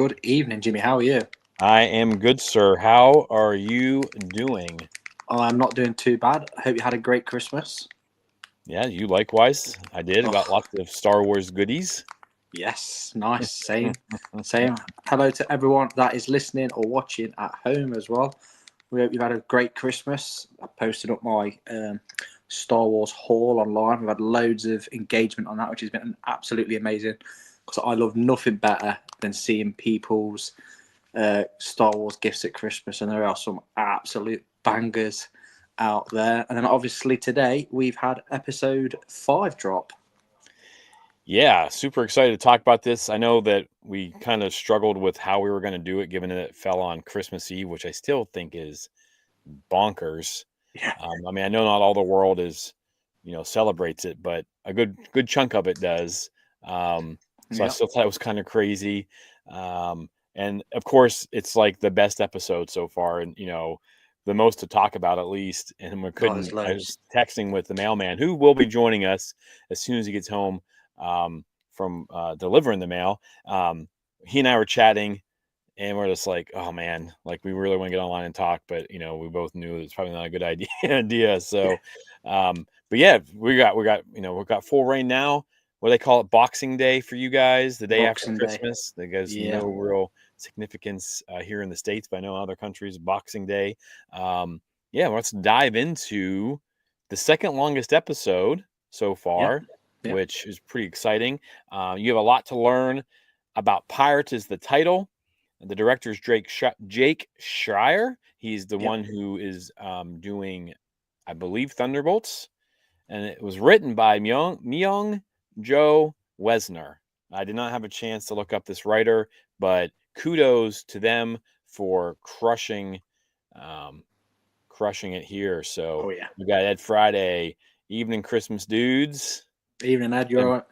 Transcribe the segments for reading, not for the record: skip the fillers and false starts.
Good evening, Jimmy. How are you? I am good, sir. How are you doing? I'm not doing too bad. I hope you had a great Christmas. Yeah, you likewise. I did. Got Oh, lots of Star Wars goodies. yes, nice. Same. Hello to everyone that is listening or watching at home as well. We hope you've had a great Christmas. I posted up my Star Wars haul online. We've had loads of engagement on that, which has been absolutely amazing. Because I love nothing better than seeing people's Star Wars gifts at Christmas, and there are some absolute bangers out there. And then obviously today we've had episode 5 drop. Yeah, super excited to talk about this. I know that we kind of struggled with how we were going to do it, given that it fell on Christmas Eve, which I still think is bonkers. Yeah, I mean, I know not all the world celebrates it, but a good chunk of it does. So I yeah, still thought it was kind of crazy. And of course, it's like the best episode so far, and the most to talk about at least. And we oh, there's couldn't. I loads. was texting with the mailman, who will be joining us as soon as he gets home from delivering the mail. He and I were chatting, and we're just like, oh man, like we really want to get online and talk, but we both knew it's probably not a good idea. Yeah, So, but yeah, we got full rain now. What do they call it? Boxing Day for you guys, the day after Boxing Day. Christmas. There's Yeah, no real significance here in the States, but I know other countries, Boxing Day. Yeah, let's dive into the second longest episode so yeah, far, yeah, which is pretty exciting. You have a lot to learn about. Pirates is the title. The director is Jake Schreier. He's the yeah. one who is doing, I believe, Thunderbolts. And it was written by Myung Joe Wesner. I did not have a chance to look up this writer, but kudos to them for um, crushing it here. So Oh yeah. we got Ed Friday, Evening Christmas Dudes. Evening, Ed. You're all right.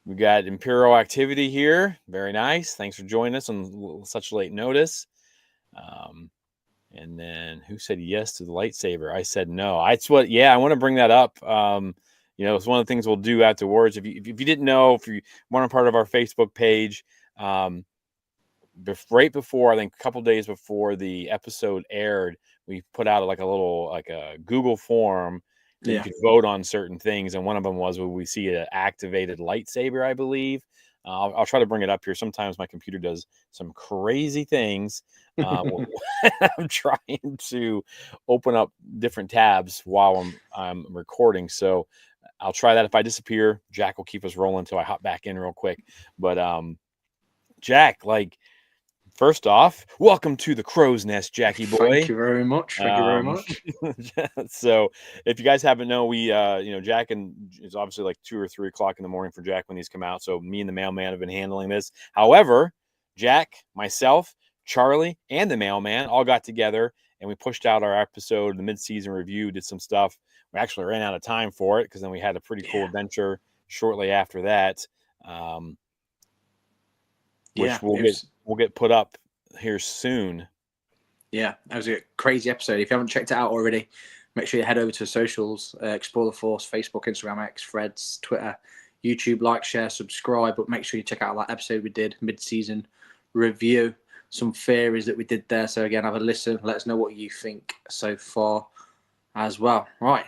We got Imperial Activity here. Very nice. Thanks for joining us on such late notice. And then who said yes to the lightsaber? I said no. I want to bring that up. It's one of the things we'll do afterwards. If you didn't know, if you weren't a part of our Facebook page, right before, I think a couple days before the episode aired, we put out a Google form that you Yeah. could vote on certain things, and one of them was, will we see an activated lightsaber, I believe. I'll try to bring it up here. Sometimes my computer does some crazy things. I'm trying to open up different tabs while I'm recording, so I'll try that. If I disappear, Jack will keep us rolling until I hop back in real quick. But Jack, first off, welcome to the Crow's Nest, Jackie Thank boy. you very much. Thank you very much. So if you guys haven't known, we Jack, and it's obviously like 2 or 3 o'clock in the morning for Jack when these come out. So me and the mailman have been handling this. However, Jack, myself, Charlie, and the mailman all got together and we pushed out our episode, the mid-season review, did some stuff. We actually ran out of time for it because then we had a pretty cool adventure shortly after that. Yeah, Which we'll get put up here soon. Yeah, that was a crazy episode. If you haven't checked it out already, make sure you head over to socials, Explore the Force, Facebook, Instagram, X, Threads, Twitter, YouTube, like, share, subscribe. But make sure you check out that episode we did, mid-season review, some theories that we did there. So again, have a listen. Let us know what you think so far as well. Right,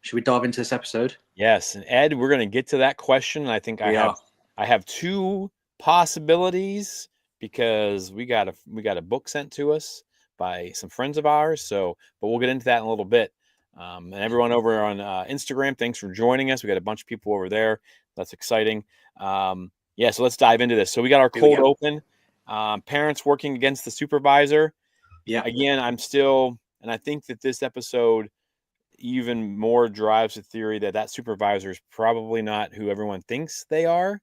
should we dive into this episode? Yes, and Ed, we're going to get to that question. I think I have 2 possibilities because we got a book sent to us by some friends of ours. So, but we'll get into that in a little bit. And everyone over on Instagram, thanks for joining us. We got a bunch of people over there. That's exciting. So let's dive into this. So we got our cold open. Parents working against the supervisor. Yeah. Again, and I think that this episode even more drives the theory that supervisor is probably not who everyone thinks they are.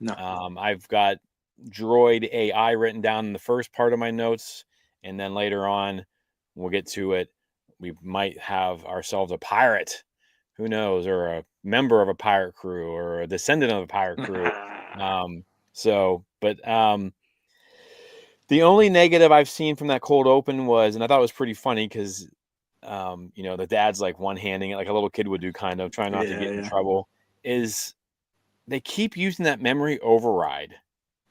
No. I've got droid AI written down in the first part of my notes, and then later on, we'll get to it. We might have ourselves a pirate, who knows, or a member of a pirate crew, or a descendant of a pirate crew. The only negative I've seen from that cold open was, and I thought it was pretty funny because the dad's like one-handing it like a little kid would do, kind of trying not to get in trouble, is they keep using that memory override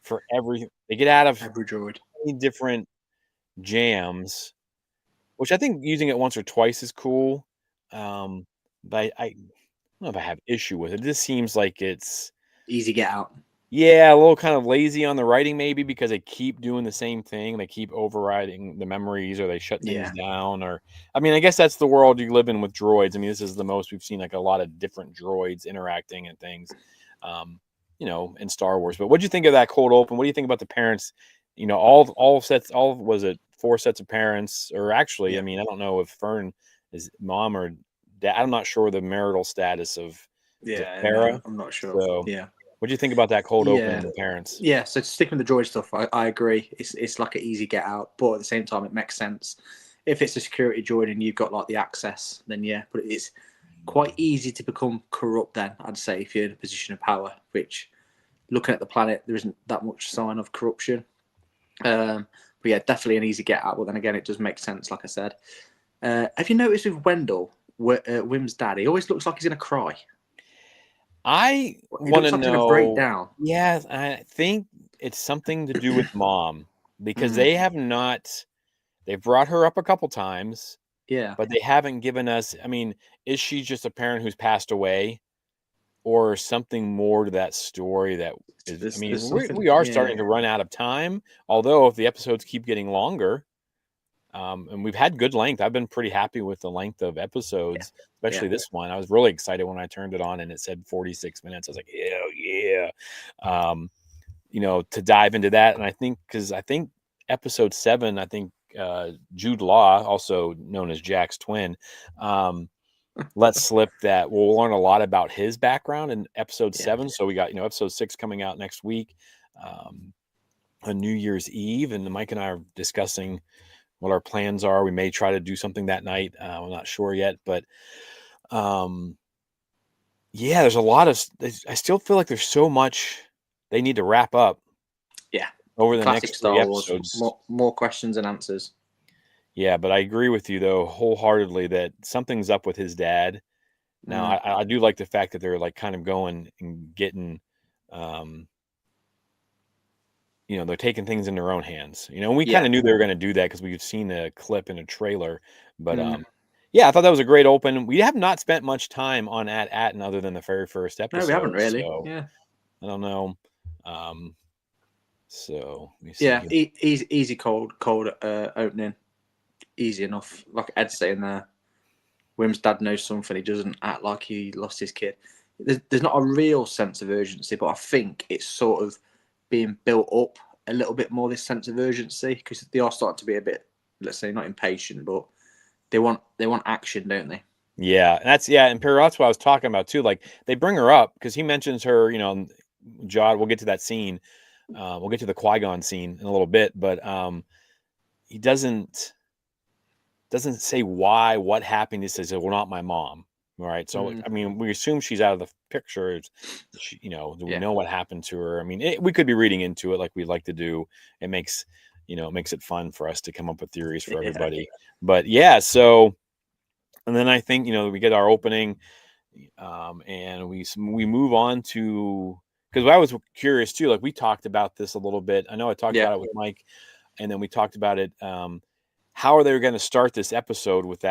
for every. They get out of Every droid. many different jams, which I think using it once or twice is cool. But I don't know if I have issue with it. It just seems like it's Easy get out. a little kind of lazy on the writing, maybe because they keep doing the same thing. They keep overriding the memories, or they shut things down. Or I mean, I guess that's the world you live in with droids. I mean, this is the most we've seen, like a lot of different droids interacting and things, in Star Wars. But what do you think of that cold open? What do you think about the parents? All was it 4 sets of parents, or actually, I mean, I don't know if Fern is mom or dad. I'm not sure the marital status of Sarah. I'm not sure. So, what do you think about that cold open and the parents? Yeah, so sticking with the droid stuff, I agree. It's like an easy get out, but at the same time, it makes sense. If it's a security droid and you've got like the access, then but it's quite easy to become corrupt then, I'd say, if you're in a position of power, which, looking at the planet, there isn't that much sign of corruption. But yeah, definitely an easy get out, but then again, it does make sense, like I said. Have you noticed with Wendell, Wim's dad, he always looks like he's going to cry. I want to know. Break down. Yeah, I think it's something to do with mom, because they have not. They've brought her up a couple times. Yeah, but they haven't given us. I mean, is she just a parent who's passed away, or something more to that story? That is, I mean, we are starting to run out of time. Although if the episodes keep getting longer, and we've had good length. I've been pretty happy with the length of episodes, especially this one. I was really excited when I turned it on and it said 46 minutes. I was like, hell yeah. To dive into that. And I think episode 7, Jude Law, also known as Jack's twin, let's slip that we'll learn a lot about his background in episode 7. So we got, episode 6 coming out next week, on New Year's Eve. And Mike and I are discussing what our plans are. We may try to do something that night. I'm not sure yet, but there's a lot of. I still feel like there's so much they need to wrap up. Yeah, over the next 3 episodes. More questions and answers. Yeah, but I agree with you though wholeheartedly that something's up with his dad. Now I do like the fact that they're like kind of going and getting. They're taking things in their own hands, and we kind of knew they were going to do that because we've seen a clip in a trailer. But I thought that was a great open. We have not spent much time on Atten other than the very first episode. No, we haven't really. So I don't know. So let me see. Yeah, easy cold opening, easy enough. Like Ed's saying there, Wim's dad knows something. He doesn't act like he lost his kid. There's not a real sense of urgency, but I think it's sort of being built up a little bit more, this sense of urgency, because they are starting to be a bit, let's say, not impatient, but they want action, don't they? Yeah, and that's what I was talking about too. Like they bring her up because he mentions her, Jod. We'll get to that scene. We'll get to the Qui-Gon scene in a little bit, but he doesn't say why, what happened. He says, "Well, not my mom." All right. So, I mean, we assume she's out of the picture. Do we know what happened to her? I mean, we could be reading into it like we like to do. It makes it fun for us to come up with theories for everybody. But so, and then I think, we get our opening, and we move on to, because I was curious too, like we talked about this a little bit. I know I talked about it with Mike, and then we talked about it, how are they going to start this episode with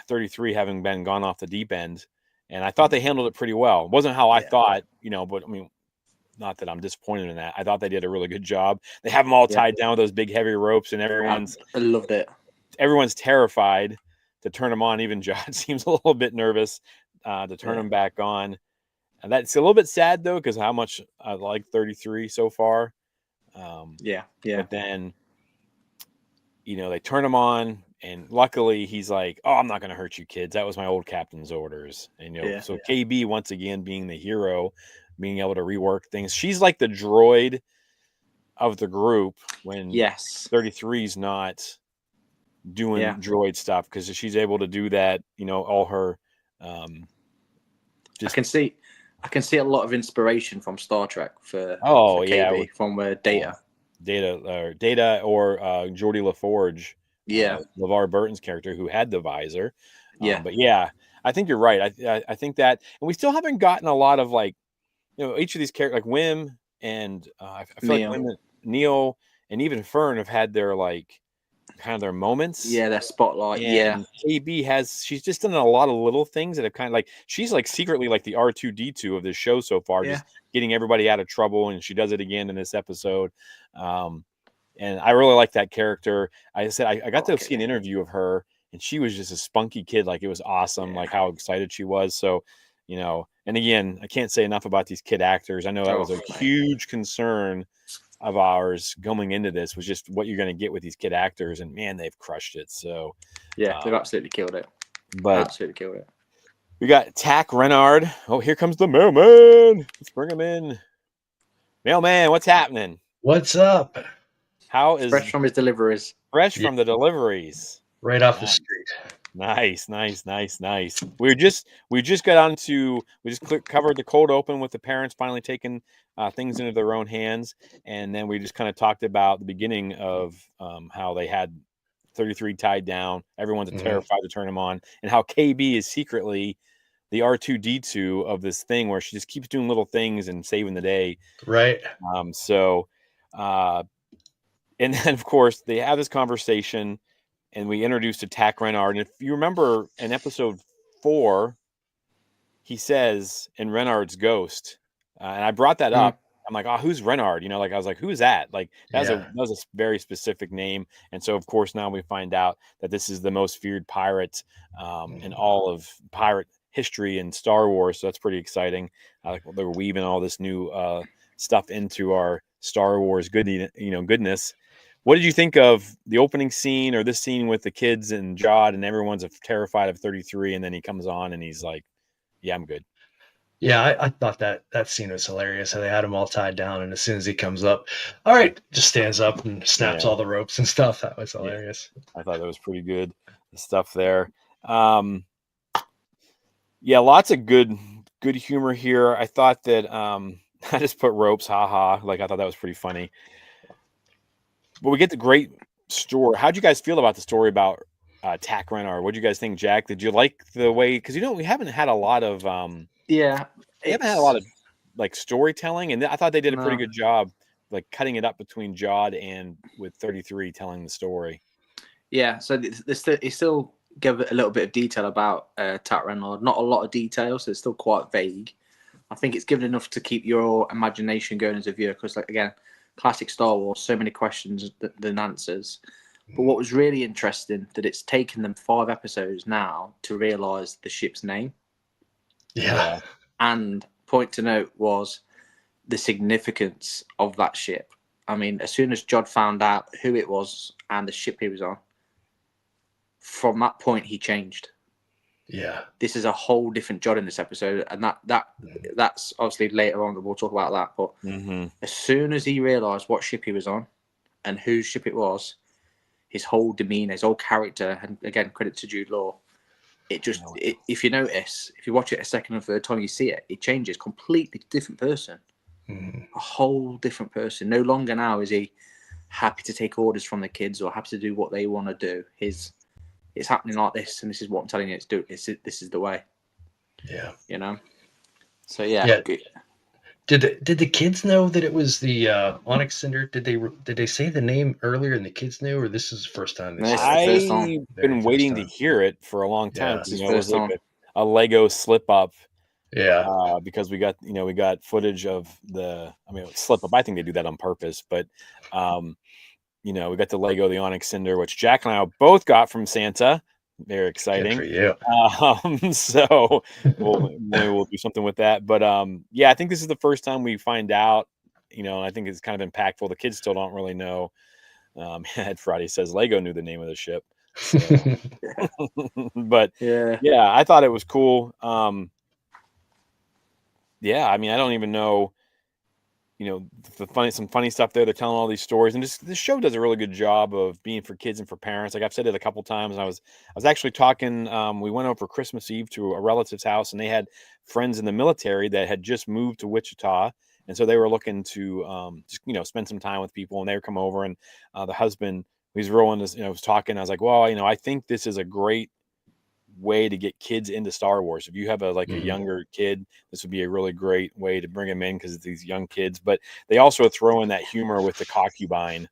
33 having been gone off the deep end? And I thought they handled it pretty well. It wasn't how I thought, but I mean, not that I'm disappointed in that. I thought they did a really good job. They have them all tied down with those big heavy ropes, and I loved it. Everyone's terrified to turn them on. Even Jod seems a little bit nervous to turn them back on. And that's a little bit sad though, because how much I like 33 so far. But then, they turn him on, and luckily he's like, "Oh, I'm not going to hurt you kids. That was my old captain's orders." And KB once again being the hero, being able to rework things. She's like the droid of the group when 33's not doing droid stuff, because she's able to do that. All her. I can see a lot of inspiration from Star Trek for KB, from Data. Data or Geordie LaForge, LeVar Burton's character, who had the visor. But I think you're right. I think that, and we still haven't gotten a lot of each of these characters, like Wim and I feel Neil. like Neil and even Fern have had their like kind of their moments. Yeah, their spotlight. And KB she's just done a lot of little things that have kind of like, she's like secretly like the R2D2 of this show so far, just getting everybody out of trouble. And she does it again in this episode. And I really like that character. I said, I got to see an interview of her, and she was just a spunky kid. Like, it was awesome, like how excited she was. So, you know, and again, I can't say enough about these kid actors. I know that was a huge concern of ours going into this, was just what you're going to get with these kid actors, and man, they've crushed it. So yeah, they've absolutely killed it. Absolutely killed it. We got Tack Renard. Oh, here comes the mailman. Let's bring him in. Mailman, what's happening? What's up? How is fresh from his deliveries? Fresh from the deliveries. Right off the street. Nice. We just got on to, we just covered the cold open with the parents finally taking things into their own hands, and then we just kind of talked about the beginning of how they had 33 tied down. Everyone's terrified to turn them on, and how KB is secretly the R2D2 of this thing, where she just keeps doing little things and saving the day. Right. And then of course they have this conversation, and we introduced Tack Renard. And if you remember in episode 4, he says in Renard's ghost, and I brought that up. I'm like, oh, who's Renard? You know, like I was like, who's that? Like that was a very specific name. And so of course now we find out that this is the most feared pirate in all of pirate history and Star Wars. So that's pretty exciting. They're weaving all this new stuff into our Star Wars goodness. What did you think of the opening scene, or this scene with the kids and Jod, and everyone's terrified of 33, and then he comes on and he's like, yeah, I'm good. Yeah, I thought that scene was hilarious. How they had him all tied down, and as soon as he comes up, all right, just stands up and snaps all the ropes and stuff. That was hilarious. I thought that was pretty good, the stuff there. Lots of good humor here. I thought that I just put ropes, haha. Like, I thought that was pretty funny. But we get the great story. How'd you guys feel about the story about Tack Renard? What did you guys think, Jack? Did you like the way? Because we haven't had a lot of we haven't had a lot of like storytelling, and I thought they did a pretty good job, like cutting it up between Jod and with 33 telling the story. Yeah, so they still give a little bit of detail about Tack Renard. Not a lot of detail, so it's still quite vague. I think it's given enough to keep your imagination going as a viewer, because, like, again, classic Star Wars, so many questions than answers. But what was really interesting, that it's taken them 5 episodes now to realise the ship's name. Yeah. And point to note was the significance of that ship. I mean, as soon as Jod found out who it was and the ship he was on, from that point he changed. Yeah. This is a whole different Jod in this episode, and that's obviously later on, we'll talk about that. But as soon as he realised what ship he was on and whose ship it was, his whole demeanour, his whole character, and again, credit to Jude Law, if you notice, if you watch it a second and third time you see it, it changes. Completely different person. A whole different person. No longer now is he happy to take orders from the kids or happy to do what they want to do. It's happening like this, and this is what I'm telling you. This is the way. Yeah. You know. So yeah. Did the kids know that it was the Onyx Cinder? Did they say the name earlier and the kids knew, or this is the first time? I've been waiting to hear it for a long time. It was like a Lego slip up. Yeah. Because we got footage of slip up. I think they do that on purpose, but we got the Lego, the Onyx Cinder, which Jack and I both got from Santa. Very exciting. Good for you. So we'll do something with that. But I think this is the first time we find out, and I think it's kind of impactful. The kids still don't really know. Ed Friday says Lego knew the name of the ship. So. But I thought it was cool. I don't even know. Some funny stuff there. They're telling all these stories, and this show does a really good job of being for kids and for parents. Like I've said it a couple times. And I was actually talking. We went over Christmas Eve to a relative's house, and they had friends in the military that had just moved to Wichita, and so they were looking to spend some time with people. And they would come over, and the husband, was rolling this, was talking. I was like, well, I think this is a great way to get kids into Star Wars. If you have a Mhm. younger kid, this would be a really great way to bring them in because it's these young kids. But they also throw in that humor with the concubine,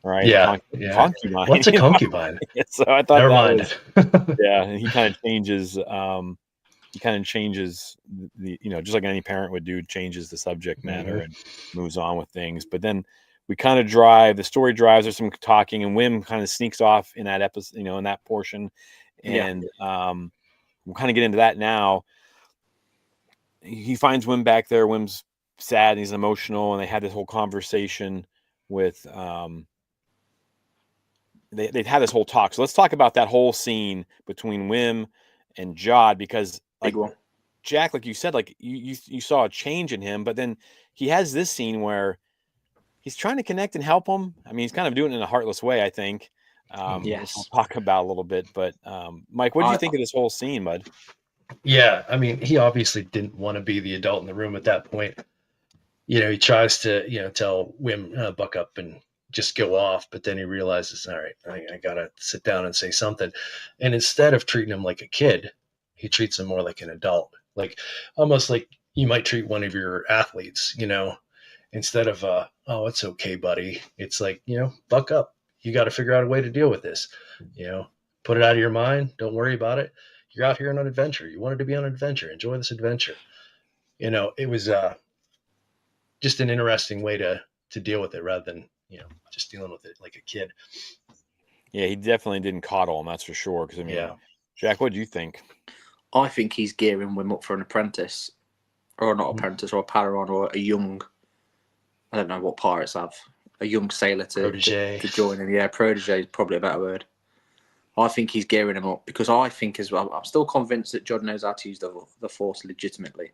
right? Yeah, yeah. Concubine. What's a concubine? So I thought Never that mind. was yeah, and he kind of changes. He kind of changes the just like any parent would do, changes the subject matter Mhm. and moves on with things. But then we kind of drive. The story drives. There's some talking, and Wim kind of sneaks off in that episode, in that portion, Yeah. and we'll kind of get into that now. He finds Wim back there. Wim's sad and he's emotional, and they had this whole conversation with they'd had this whole talk. So let's talk about that whole scene between Wim and Jod, because Big one. Jack, like you said, like you saw a change in him, but then he has this scene where he's trying to connect and help him. I mean, he's kind of doing it in a heartless way, I think. Which Yes. we'll talk about a little bit. But Mike, what did you think of this whole scene, bud? Yeah, I mean, he obviously didn't want to be the adult in the room at that point. He tries to, tell Wim, buck up and just go off, but then he realizes, all right, I gotta sit down and say something. And instead of treating him like a kid, he treats him more like an adult, like almost like you might treat one of your athletes, instead of, oh, it's okay, buddy. It's like, buck up. You got to figure out a way to deal with this, put it out of your mind. Don't worry about it. You're out here on an adventure. You wanted to be on an adventure. Enjoy this adventure. It was just an interesting way to deal with it rather than, just dealing with it like a kid. Yeah, he definitely didn't coddle him, that's for sure. Because Yeah. Jack, what do you think? I think he's gearing Wim up for an apprentice, or not apprentice, or a Padawan, or a young. I don't know what pirates have. A young sailor to join in. Yeah, protege is probably a better word. I think he's gearing him up because I think as well. I'm still convinced that Jod knows how to use the Force legitimately.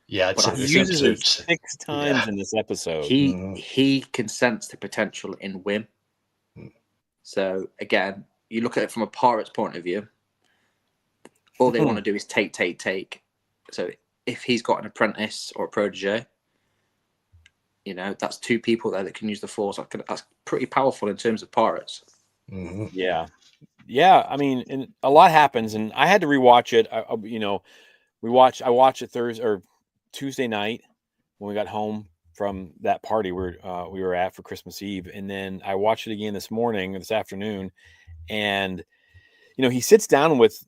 Yeah, But he uses it 6 times in this episode. He can sense the potential in Wim. So again, you look at it from a pirate's point of view. All they want to do is take. So if he's got an apprentice or a protege, that's 2 people there that can use the Force. That's pretty powerful in terms of pirates. Mm-hmm. Yeah. I mean, and a lot happens, and I had to rewatch it. I watched it Thursday or Tuesday night when we got home from that party we were at for Christmas Eve, and then I watched it again this afternoon, and he sits down with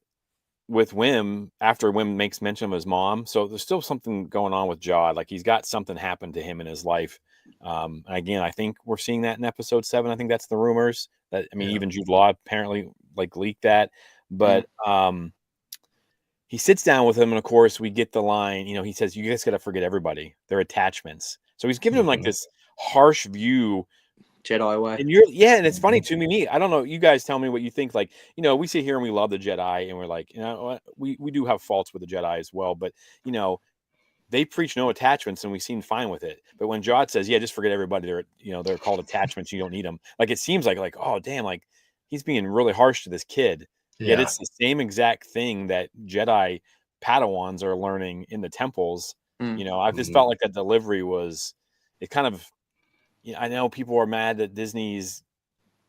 Wim after Wim makes mention of his mom. So there's still something going on with Jod. Like he's got something happen to him in his life. Again, I think we're seeing that in episode 7. I think that's the rumors that, even Jude Law apparently leaked that, but, he sits down with him. And of course we get the line, he says, you guys got to forget everybody, their attachments. So he's giving him this harsh view, Jedi way. And and it's funny to me. I don't know. You guys tell me what you think. Like, we sit here and we love the Jedi, and we're like, we do have faults with the Jedi as well. But they preach no attachments, and we seem fine with it. But when Jod says, "Yeah, just forget everybody," they're called attachments. You don't need them. Like it seems like oh damn, like he's being really harsh to this kid. Yeah. Yet it's the same exact thing that Jedi Padawans are learning in the temples. I just felt like that delivery was it kind of. I know people are mad that Disney's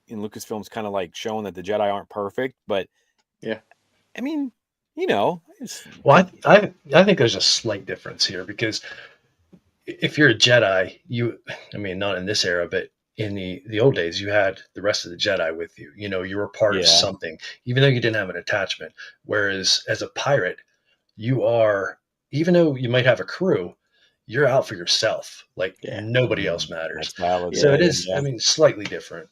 in Lucasfilm's kind of showing that the Jedi aren't perfect, but yeah, I mean, well, I think there's a slight difference here because if you're a Jedi, not in this era, but in the old days, you had the rest of the Jedi with you. You were part of something, even though you didn't have an attachment. Whereas as a pirate, you are, even though you might have a crew, you're out for yourself. Nobody else matters. Valid, so it is, slightly different.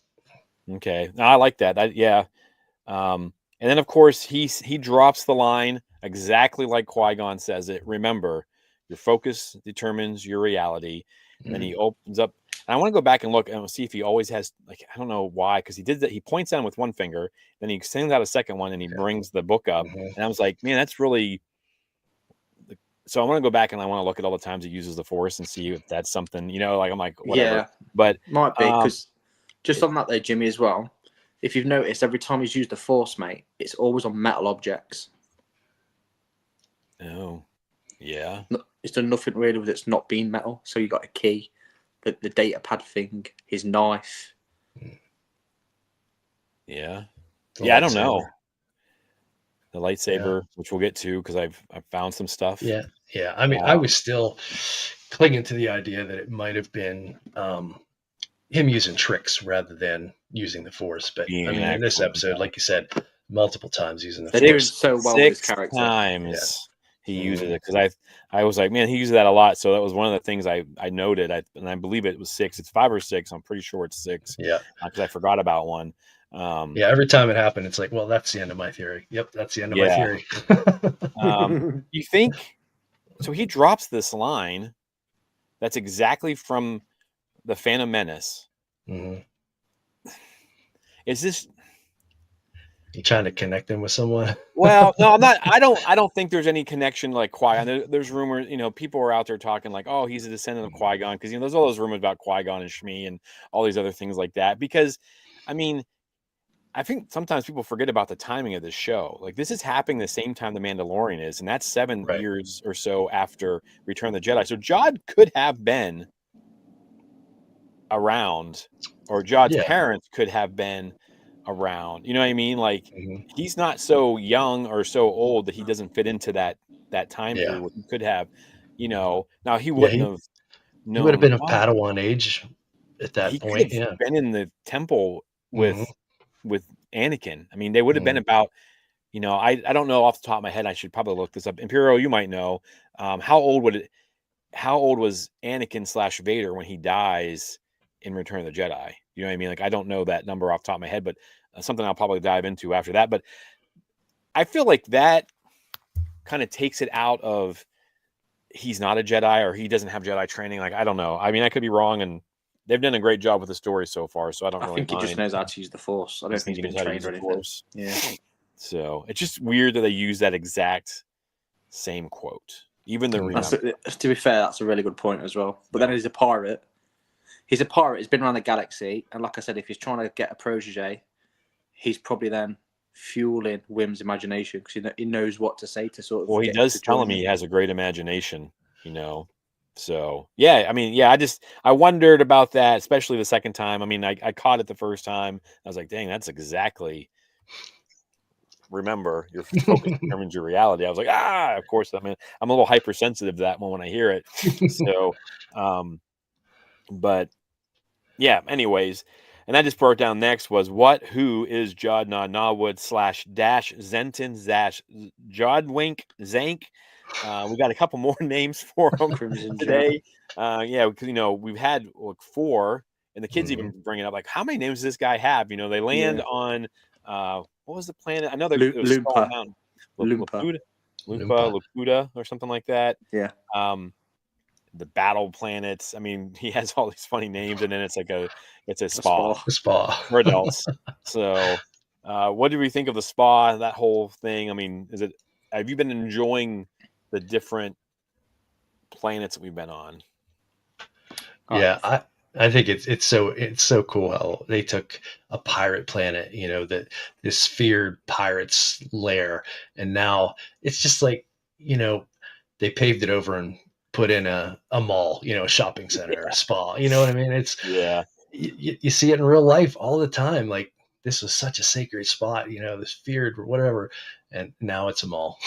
Okay. No, I like that. And then of course he drops the line exactly like Qui-Gon says it. Remember, your focus determines your reality. And then he opens up. And I want to go back and look and see if he always has, I don't know why, because he did that. He points down with one finger, then he extends out a second one, and he brings the book up. And I was like, man, that's really. So I want to go back and I want to look at all the times he uses the Force and see if that's something, I'm like, whatever. Yeah, but might be because just on that there, Jimmy, as well. If you've noticed, every time he's used the Force, mate, it's always on metal objects. Oh, yeah. It's done nothing really with it's not being metal. So you got a key, the data pad thing, his knife. Yeah. I don't know. the lightsaber, which we'll get to because I've found some stuff. Yeah. I mean, I was still clinging to the idea that it might have been him using tricks rather than using the Force. But Being I mean, an in this actual episode, like you said, multiple times using the They're doing Force. so well with his 6 character. times he uses Mhm. it because I was like, man, he uses that a lot. So that was one of the things I noted. And I believe it was 6. It's 5 or 6. I'm pretty sure it's 6 Yeah. because I forgot about one. Yeah. Every time it happened, it's like, well, that's the end of my theory. Yep. That's the end of my Yeah. theory. You think so? He drops this line that's exactly from the Phantom Menace. Mhm. Is this? You trying to connect him with someone? Well, no, I'm not. I don't think there's any connection like Qui-Gon. There's rumors, people are out there talking like, oh, he's a descendant of Qui-Gon because there's all those rumors about Qui-Gon and Shmi and all these other things like that. Because, I mean, I think sometimes people forget about the timing of this show. Like this is happening the same time The Mandalorian is, and that's 7 Right. years or so after Return of the Jedi. So Jod could have been around, or Jod's Yeah. parents could have been around. You know what I mean? Like Mhm. he's not so young or so old that he doesn't fit into that time Yeah. period where he could have, now he Yeah, wouldn't have he would have known been of why. Padawan age at that He could point. have Yeah. been in the temple Mhm. with Anakin. I mean, they would have been Mhm. about, I don't know off the top of my head. I should probably look this up. Imperial, you might know. How old was Anakin / Vader when he dies in Return of the Jedi? You know what I mean? Like, I don't know that number off the top of my head, but something I'll probably dive into after that. But I feel like that kind of takes it out of he's not a Jedi or he doesn't have Jedi training. Like, I don't know. I mean, I could be wrong, and they've done a great job with the story so far, so I don't I really think he just mind. knows how to use the Force. I don't Just think think he's he knows been how to trained use or the anything. Force. Yeah. So it's just weird that they use that exact same quote. Even the To be fair, that's a really good point as well. But then he's a pirate. He's a pirate. He's been around the galaxy, and like I said, if he's trying to get a protege, he's probably then fueling Wim's imagination because he knows what to say to sort of. Well, he get him does to tell join him he him. has a great imagination, So yeah, I mean, yeah, I wondered about that, especially the second time. I mean, I caught it the first time. I was like, dang, that's exactly. Remember, your focus determines your reality. I was like, of course. I mean, I'm a little hypersensitive to that one when I hear it. So, but yeah. Anyways, and I just broke down next was who is Jod Nawood / dash Zenton / Jodwink Zank. We got a couple more names for him Crimson today. Yeah, because we've had like 4, and the kids even Mhm. bring it up like, how many names does this guy have? They land on what was the planet? I know that it was Skull Loompa. Mountain, Loompa. Laputa, or something like that. Yeah. The battle planets. I mean, he has all these funny names, and then it's a spa The spa for adults. So, what do we think of the spa? That whole thing. I mean, have you been enjoying the different planets that we've been on? Yeah, I think it's so cool how they took a pirate planet, that this feared pirates lair, and now it's just like, they paved it over and put in a mall, a shopping center or a spa. You know what I mean? It's Yeah. you see it in real life all the time. Like this was such a sacred spot, this feared or whatever, and now it's a mall.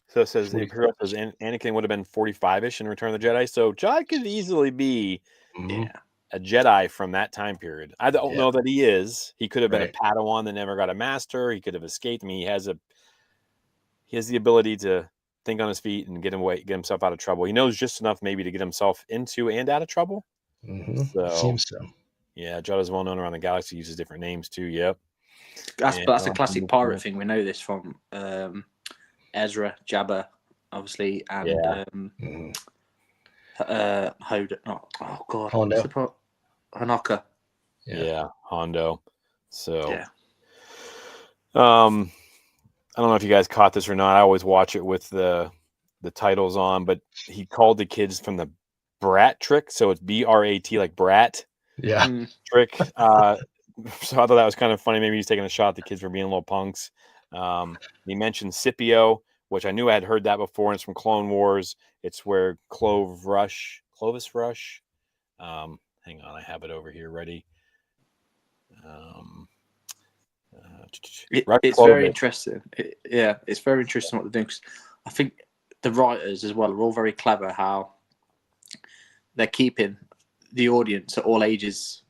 So it says Pretty Imperial cool. says Anakin would have been 45-ish in Return of the Jedi. So Jod could easily be Mhm. Yeah. a Jedi from that time period. I don't Yeah. know that he is. He could have been Right. a Padawan that never got a master. He could have escaped. I mean, he has the ability to think on his feet and get himself out of trouble. He knows just enough maybe to get himself into and out of trouble. So Seems so. yeah, Jod is well known around the galaxy. Uses different names too. Yep. That's a classic pirate thing. We know this from Ezra, Jabba, obviously, and Mhm. Hoda. Oh God, Hondo. Hanaka. Yeah, Hondo. So Yeah. I don't know if you guys caught this or not. I always watch it with the titles on, but he called the kids from the Brat trick. So it's BRAT, like brat Yeah. trick. So I thought that was kind of funny. Maybe he's taking a shot at the kids for being little punks. He mentioned Scipio, which I knew I had heard that before, and it's from Clone Wars. It's where Clovis Rush. Hang on, I have it over here ready. It's very interesting. It's very interesting what they're doing. 'Cause I think the writers as well are all very clever how they're keeping the audience at all ages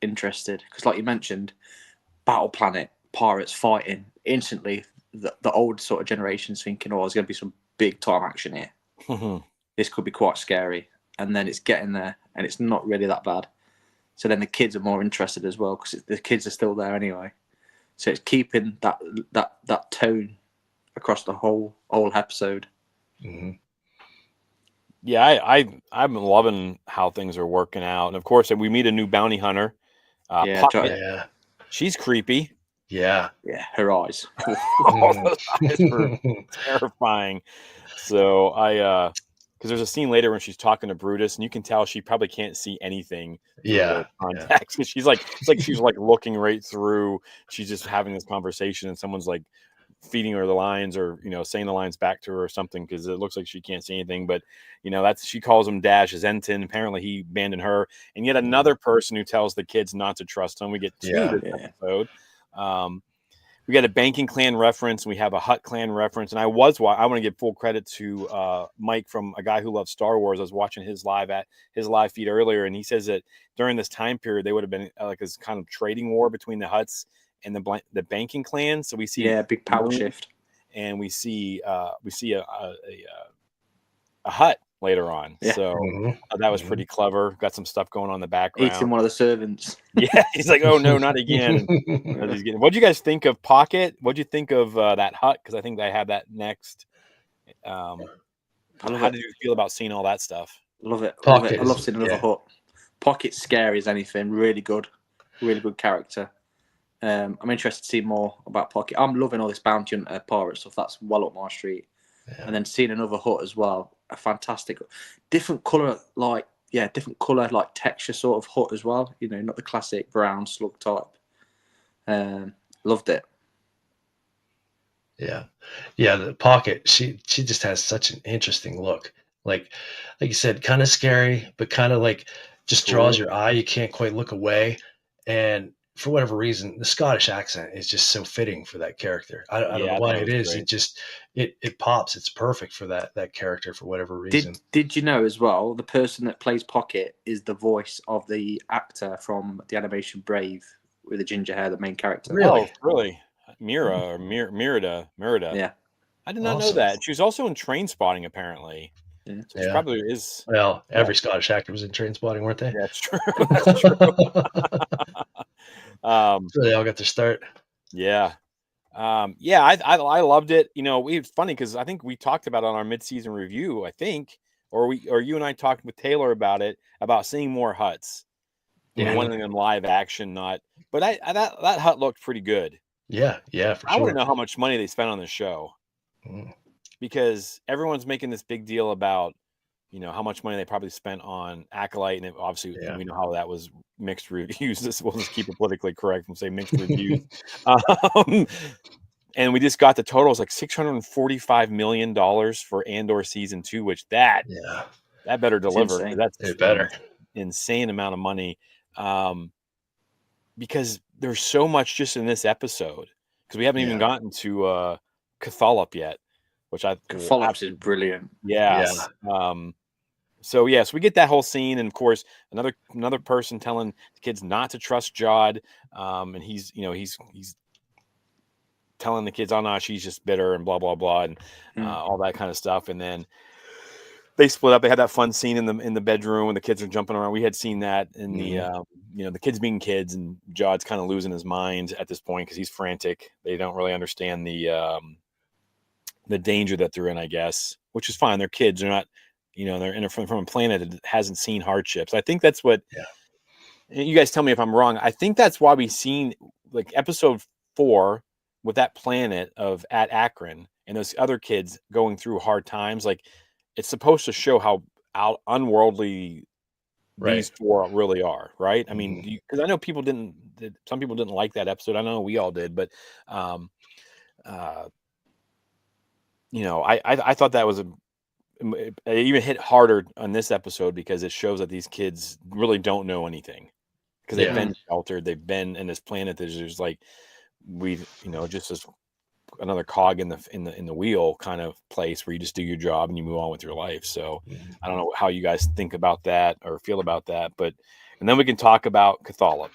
interested. Because, like you mentioned, Battle Planet, pirates fighting instantly. The old sort of generation's thinking, "Oh, there's going to be some big time action here. This could be quite scary." And then it's getting there, and it's not really that bad. So then the kids are more interested as well because the kids are still there anyway. So it's keeping that tone across the whole episode. Mm-hmm. Yeah, I'm loving how things are working out, and of course we meet a new bounty hunter. Pocket. She's creepy. Yeah, her eyes. Those eyes were terrifying. So because there's a scene later when she's talking to Brutus, and you can tell she probably can't see anything. Contacts. Yeah. She's like, it's like she's like looking right through. She's just having this conversation, and someone's like feeding her the lines, or saying the lines back to her or something, because it looks like she can't see anything. But she calls him Dash Zenton. Apparently, he abandoned her, and yet another person who tells the kids not to trust him. We get two this episode. We got a banking clan reference, and we have a Hutt clan reference. And I want to give full credit to Mike from A Guy Who Loves Star Wars. I was watching his live feed earlier, and he says that during this time period, they would have been like this kind of trading war between the Hutts and the banking clan. So we see big power shift, and we see a Hutt later on. So that was pretty clever. Got some stuff going on in the background. Eating one of the servants. Yeah, he's like, "Oh no, not again." What'd you guys think of Pocket? What'd you think of that Hutt? Because I think I have that next. How did you feel about seeing all that stuff? Love it. I love seeing another Hutt. Pocket's scary as anything. Really good character. I'm interested to see more about Pocket. I'm loving all this bounty hunter pirate stuff. That's well up my street. Yeah. And then seeing another Hutt as well, a fantastic, different color, like texture sort of Hutt as well. Not the classic brown slug type. Loved it. Yeah, the Pocket. She just has such an interesting look. Like you said, kind of scary, but kind of like just draws your eye. You can't quite look away, and for whatever reason, the Scottish accent is just so fitting for that character. I don't know why it is. Great. It pops. It's perfect for that character for whatever reason. Did you know as well, the person that plays Pocket is the voice of the actor from the animation Brave with the ginger hair, the main character. Really? Oh, really? Merida. Yeah. I did not know that. She was also in Train Spotting, apparently. Yeah. So she probably is. Well, every Scottish actor was in Train Spotting, weren't they? Yeah, that's true. That's true. So they all got their start. Yeah. I loved it. It's funny because I think we talked about it on our mid-season review, or you and I talked with Taylor about seeing more Hutts. Wanting them live action, not. But that Hutt looked pretty good. Yeah, for sure. I want to know how much money they spent on the show. Because everyone's making this big deal about, how much money they probably spent on Acolyte, and obviously we know how that was mixed reviews. We'll just keep it politically correct and say mixed reviews. And we just got the totals like $645 million for Andor season 2, which that better deliver. That's better. Insane amount of money. Because there's so much just in this episode, because we haven't even gotten to Cathalop yet, which Cathalop is brilliant. So we get that whole scene, and of course another person telling the kids not to trust Jod, and he's telling the kids, "Oh no, she's just bitter," and blah blah blah, and all that kind of stuff. And then they split up. They had that fun scene in the bedroom, and the kids are jumping around. We had seen that in the the kids being kids, and Jod's kind of losing his mind at this point because he's frantic. They don't really understand the danger that they're in, I guess, which is fine. They're kids. They're not, they're from a planet that hasn't seen hardships. I think that's what. Yeah. You guys tell me if I'm wrong. I think that's why we seen like episode 4 with that planet at Akron and those other kids going through hard times. Like, it's supposed to show how unworldly these 4 really are, right? I mean, because I know some people didn't like that episode. I know we all did, but I thought that was it even hit harder on this episode because it shows that these kids really don't know anything because they've been sheltered. They've been in this planet that there's like we, just as another cog in the wheel kind of place where you just do your job and you move on with your life. So I don't know how you guys think about that or feel about that, and then we can talk about Cathala,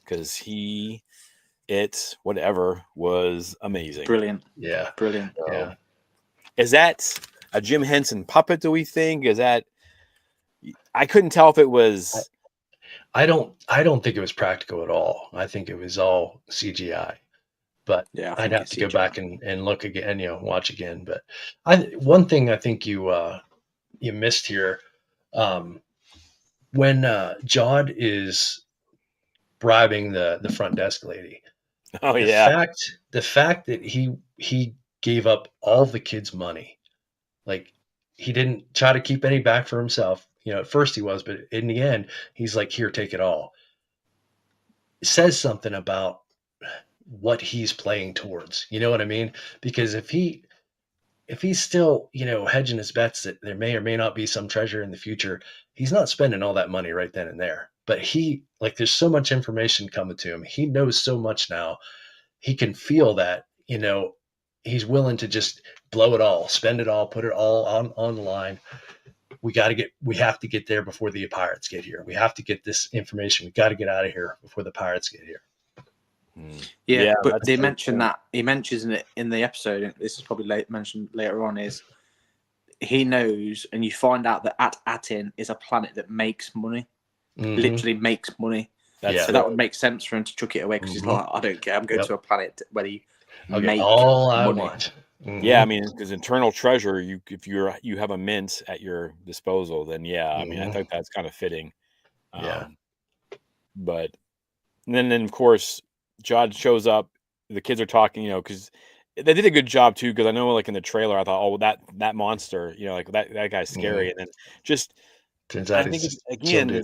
because whatever was amazing. Brilliant. Yeah. Brilliant. So, Yeah. is that a Jim Henson puppet, do we think? I couldn't tell if it was. I don't think it was practical at all. I think it was all CGI. But Yeah, I'd have to go CGI. back and look again, watch again. But one thing I think you missed here, when Jod is bribing the front desk lady. Oh The yeah. fact that he gave up all the kids' money, like he didn't try to keep any back for himself. At first he was, but in the end, he's like, "Here, take it all." It says something about what he's playing towards. You know what I mean? Because if he's still, hedging his bets that there may or may not be some treasure in the future, he's not spending all that money right then and there. But there's so much information coming to him. He knows so much now. He can feel that, he's willing to just blow it all, spend it all, put it all on the line. We have to get there before the pirates get here. We have to get this information. We got to get out of here before the pirates get here. Yeah, but they mention that. He mentions it in the episode, and this is probably mentioned later on, is he knows, and you find out that Atin is a planet that makes money, literally makes money. So that would make sense for him to chuck it away, because he's like, I don't care, I'm going to a planet where he make all I money. want. Yeah, I mean, because internal treasure, if you have a mint at your disposal, then I mean, I think that's kind of fitting. But then of course, Jod shows up. The kids are talking, because they did a good job too. Because I know, like in the trailer, I thought, oh, that monster, like that guy's scary, and then just turns out I think it's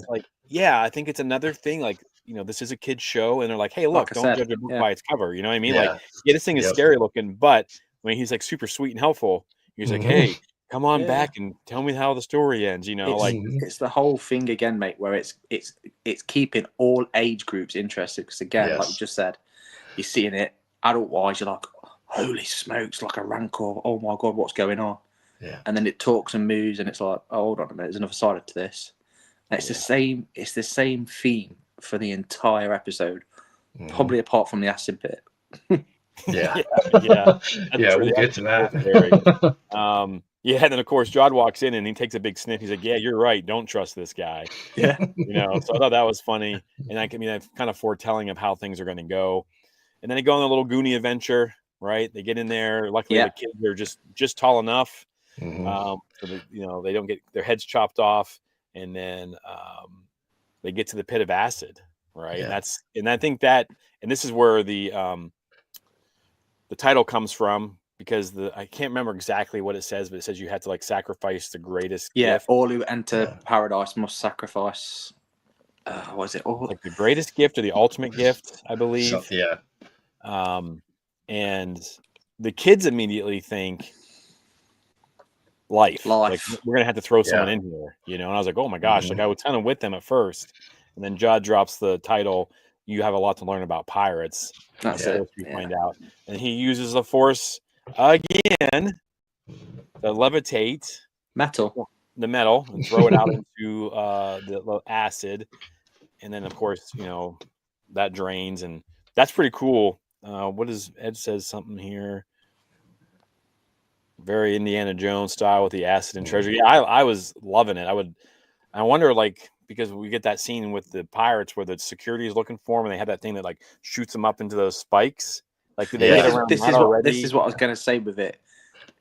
like, I think it's another thing, like, this is a kid's show, and they're like, hey, look, don't judge a book by its cover. You know what I mean? Like, this thing is scary looking, but when he's like super sweet and helpful, he's like, hey, come on back and tell me how the story ends. It's the whole thing again, mate, where it's keeping all age groups interested. Because again, like you just said, you're seeing it adult wise, you're like, holy smokes, like a rancor. Oh my god, what's going on? Yeah. And then it talks and moves, and it's like, oh, hold on a minute, there's another side to this. And it's the same. It's the same theme for the entire episode, probably apart from the acid bit. Yeah. We'll get to that. And then of course Jod walks in and he takes a big sniff. He's like, yeah, you're right, don't trust this guy. Yeah. So I thought that was funny, and that's kind of foretelling of how things are going to go. And then they go on a little Goonie adventure, right? They get in there. Luckily the kids are just tall enough, so that, they don't get their heads chopped off, and then they get to the pit of acid, right? And I think that, and this is where the title comes from, because I can't remember exactly what it says, but it says you had to like sacrifice the greatest gift. All who enter paradise must sacrifice. What is it? Like the greatest gift or the ultimate gift, I believe. And the kids immediately think life. Like, we're gonna have to throw someone in here, And I was like, oh my gosh! Like, I was kind of with them at first, and then Jod drops the title. You have a lot to learn about pirates. That's it. We find out, and he uses the Force again to levitate the metal and throw it out into the acid, and then of course that drains, and that's pretty cool. What is Ed says something here? Very Indiana Jones style with the acid and treasure. Yeah, I was loving it. I wonder, like, because we get that scene with the pirates where the security is looking for them, and they have that thing that like shoots them up into those spikes. Like, did they get around this is what I was going to say with it.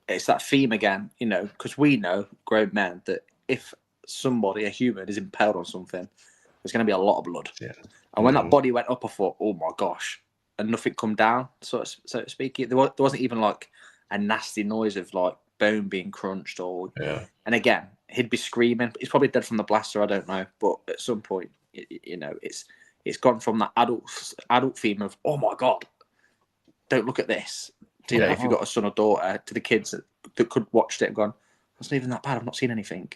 It's that theme again, because we know, grown men, that if somebody, a human, is impaled on something, there's going to be a lot of blood. Yeah. And when that body went up, I thought, oh my gosh, and nothing come down, so to speak. There wasn't even like a nasty noise of like bone being crunched or. Yeah. And again, he'd be screaming. He's probably dead from the blaster. I don't know, but at some point, it's gone from that adult theme of oh my god, don't look at this. To, if you've got a son or daughter, to the kids that could watch it and gone, it's not even that bad. I've not seen anything.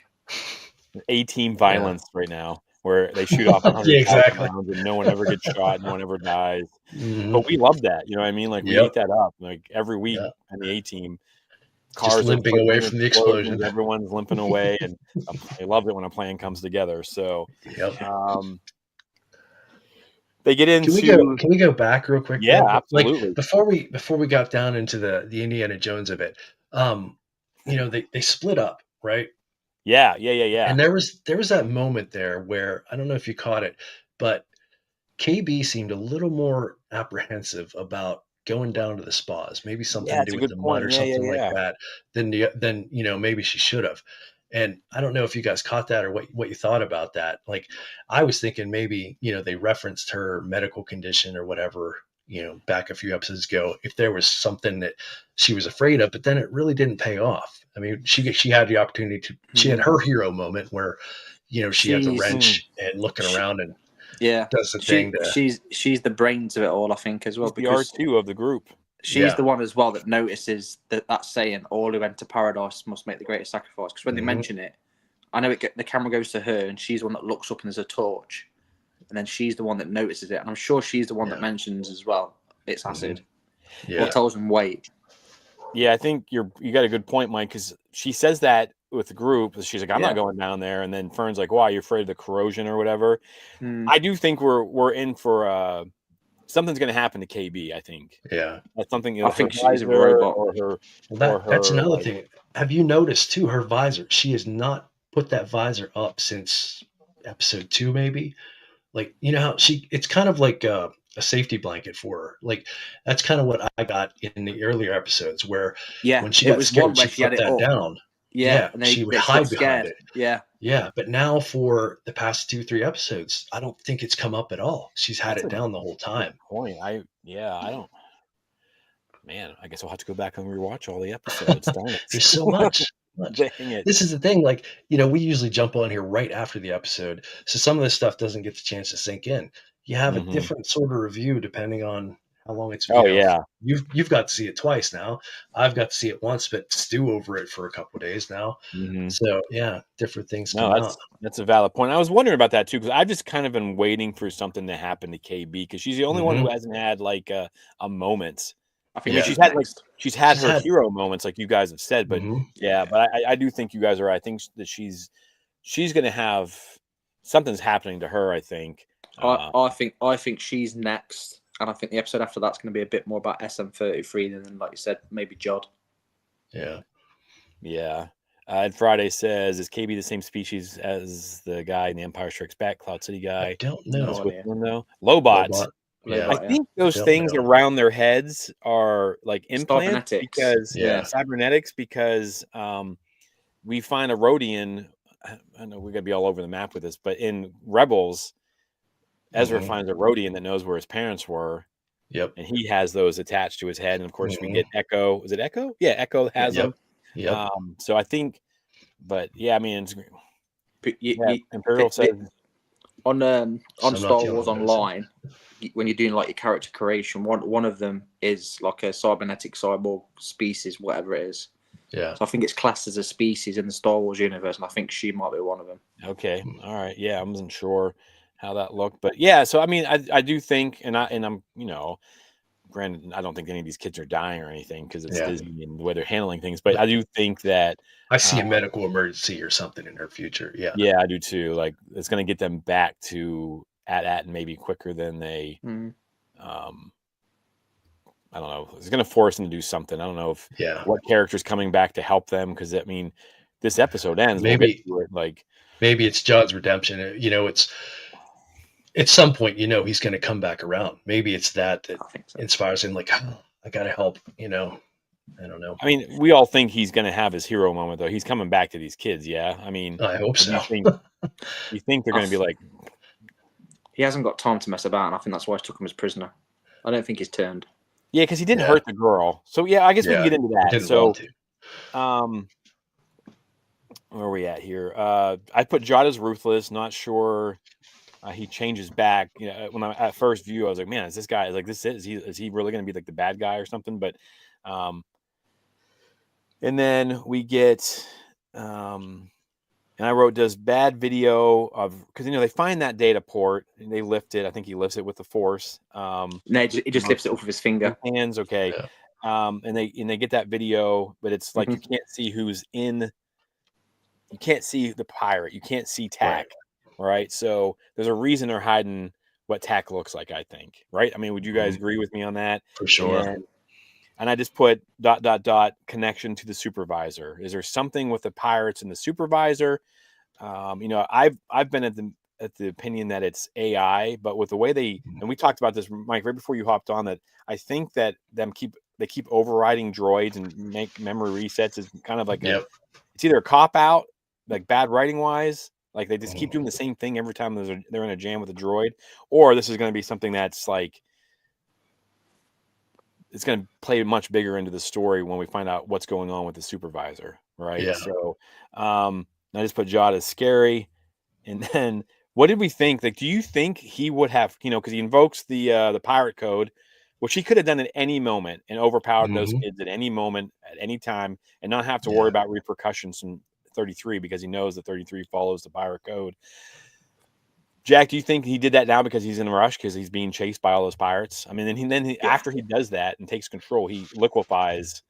A-team violence right now. where they shoot off 100,000 Yeah, exactly. rounds and no one ever gets shot, no one ever dies. Mhm. But we love that, you know what I mean? Like we Yep. eat that up. Like every week Yeah. on the A team, Just cars are limping away flipping, from the explosions, explosion. everyone's limping away, and I love it when a plan comes together. So Yep. they get Can into we go back real quick yeah, though? Like absolutely. before we got down into the Indiana Jones of it, they split up, right? Yeah. And there was that moment there where I don't know if you caught it, but KB seemed a little more apprehensive about going down to the spas, maybe something Yeah, to it's do a with good the mud point. or Yeah, something like yeah. that than maybe she should have. And I don't know if you guys caught that or what you thought about that. Like I was thinking maybe, they referenced her medical condition or whatever, back a few episodes ago, if there was something that she was afraid of, but then it really didn't pay off. I mean, she had the opportunity she had her hero moment where, she has a She's wrench and looking she, around and yeah. does the thing to, She's the brains of it all, I think, as well, She's the R because two of the group. she's yeah. the one as well that notices that saying, "All who enter paradise must make the greatest sacrifice." Because when they Mhm. mention it, I know the camera goes to her, and she's the one that looks up and there's a torch, and then she's the one that notices it, and I'm sure she's the one that mentions as well. It's acid. Yeah. Or tells them wait. Yeah, I think you got a good point, Mike, because she says that with the group. She's like, I'm Yeah. not going down there. And then Fern's like, why, you're afraid of the corrosion or whatever. Mm. I do think we're in for something's going to happen to KB, I think. Yeah. That's something, I her think she's a visor robot. or her, Well, that's another like, thing. Have you noticed too, her visor? She has not put that visor up since episode 2, maybe. Like, how it's kind of like a safety blanket for her. Like, that's kind of what I got in the earlier episodes where Yeah, when she it got was one scared, where she she had put it that up. down. Yeah, and she would she hide got behind scared. it. Yeah. Yeah, but now for the past 2-3 episodes, I don't think it's come up at all. She's had that's it a down the whole time. point. I don't. Man, I guess I'll have to go back and rewatch all the episodes. Darn it. There's so much. Dang it. This is the thing, like, we usually jump on here right after the episode, so some of this stuff doesn't get the chance to sink in. You have a Mhm. different sort of review depending on how long it's. Oh, yeah. You've got to see it twice now. I've got to see it once, but stew over it for a couple of days now. Mhm. So yeah, different things No, come out. that's a valid point. I was wondering about that too because I've just kind of been waiting for something to happen to KB because she's the only one who hasn't had like a moment. I I think mean, Yeah. she's had She's her had- hero moments, like you guys have said. But Mhm. yeah, but I do think you guys are right. I think that she's going to have something's happening to her. I think. I think she's next, and I think the episode after that's going to be a bit more about SM-33 than, like you said, maybe Jod. Yeah. Yeah. And Friday says, "Is KB the same species as the guy in The Empire Strikes Back, Cloud City guy?" I don't No know. idea. No, Lobot. Lobot. Yeah. I think those Don't things know. around their heads are like implants Cybernetics. because Yeah. cybernetics because we find a Rhodian. I know we got to be all over the map with this, but in Rebels, Ezra Mhm. finds a Rhodian that knows where his parents were, Yep. and he has those attached to his head. And of course, we Mhm. get Echo. Is it Echo? Yeah, Echo has them. Yep. So I think, but yeah, I mean, But Imperial says on So I'm not Star the Wars only person. Online, when you're doing like your character creation, one of them is like a cybernetic cyborg species, whatever it is. Yeah. So I think it's classed as a species in the Star Wars universe, and I think she might be one of them. okay, all right, yeah, I wasn't sure how that looked, but yeah, so I mean, I do think, and I'm granted, I don't think any of these kids are dying or anything because it's Disney and the way they're handling things, but I do think that I see a medical emergency or something in her future. Yeah. yeah, I do too. Like it's going to get them back to at maybe quicker than they. I don't know. It's going to force them to do something. I don't know if what character's coming back to help them because I mean, this episode ends. Maybe we'll get to it, like maybe it's Jod's redemption. It's at some point, he's going to come back around. Maybe it's that I think so. inspires him. Like, oh, I got to help. I don't know. I mean, we all think he's going to have his hero moment, though. He's coming back to these kids. Yeah. I mean, I hope so. You think they're going to be like, he hasn't got time to mess about, and I think that's why I took him as prisoner. I don't think he's turned. Yeah, because he didn't hurt the girl. So yeah, I guess we can get into that. So, where are we at here? I put Jod as ruthless. Not sure he changes back. When I at first view, I was like, man, is this guy like this? Is he really going to be like the bad guy or something? But, and then we get, And I wrote, does bad video of, because they find that data port and they lift it. I think he lifts it with the force. No, he just lifts it off with his finger. Hands, okay. Yeah. And they get that video, but it's like you can't see who's in. You can't see the pirate. You can't see Tack, right? So there's a reason they're hiding what Tack looks like, I think, right? I mean, would you guys agree with me on that? For sure. And I just put ... connection to the supervisor. Is there something with the pirates and the supervisor? I've been at the opinion that it's AI, but with the way and we talked about this, Mike, right before you hopped on, that I think that they keep overriding droids and make memory resets is kind of like it's either a cop out, like bad writing wise, like they just keep doing the same thing every time they're in a jam with a droid, or this is going to be something that's like it's going to play much bigger into the story when we find out what's going on with the supervisor, right? Yeah. So I just put Jod as scary. And then what did we think? Like, do you think he would have, because he invokes the pirate code, which he could have done at any moment and overpowered those kids at any moment, at any time, and not have to worry about repercussions from 33 because he knows that 33 follows the pirate code. Jack, do you think he did that now because he's in a rush because he's being chased by all those pirates? I mean, after he does that and takes control, he liquefies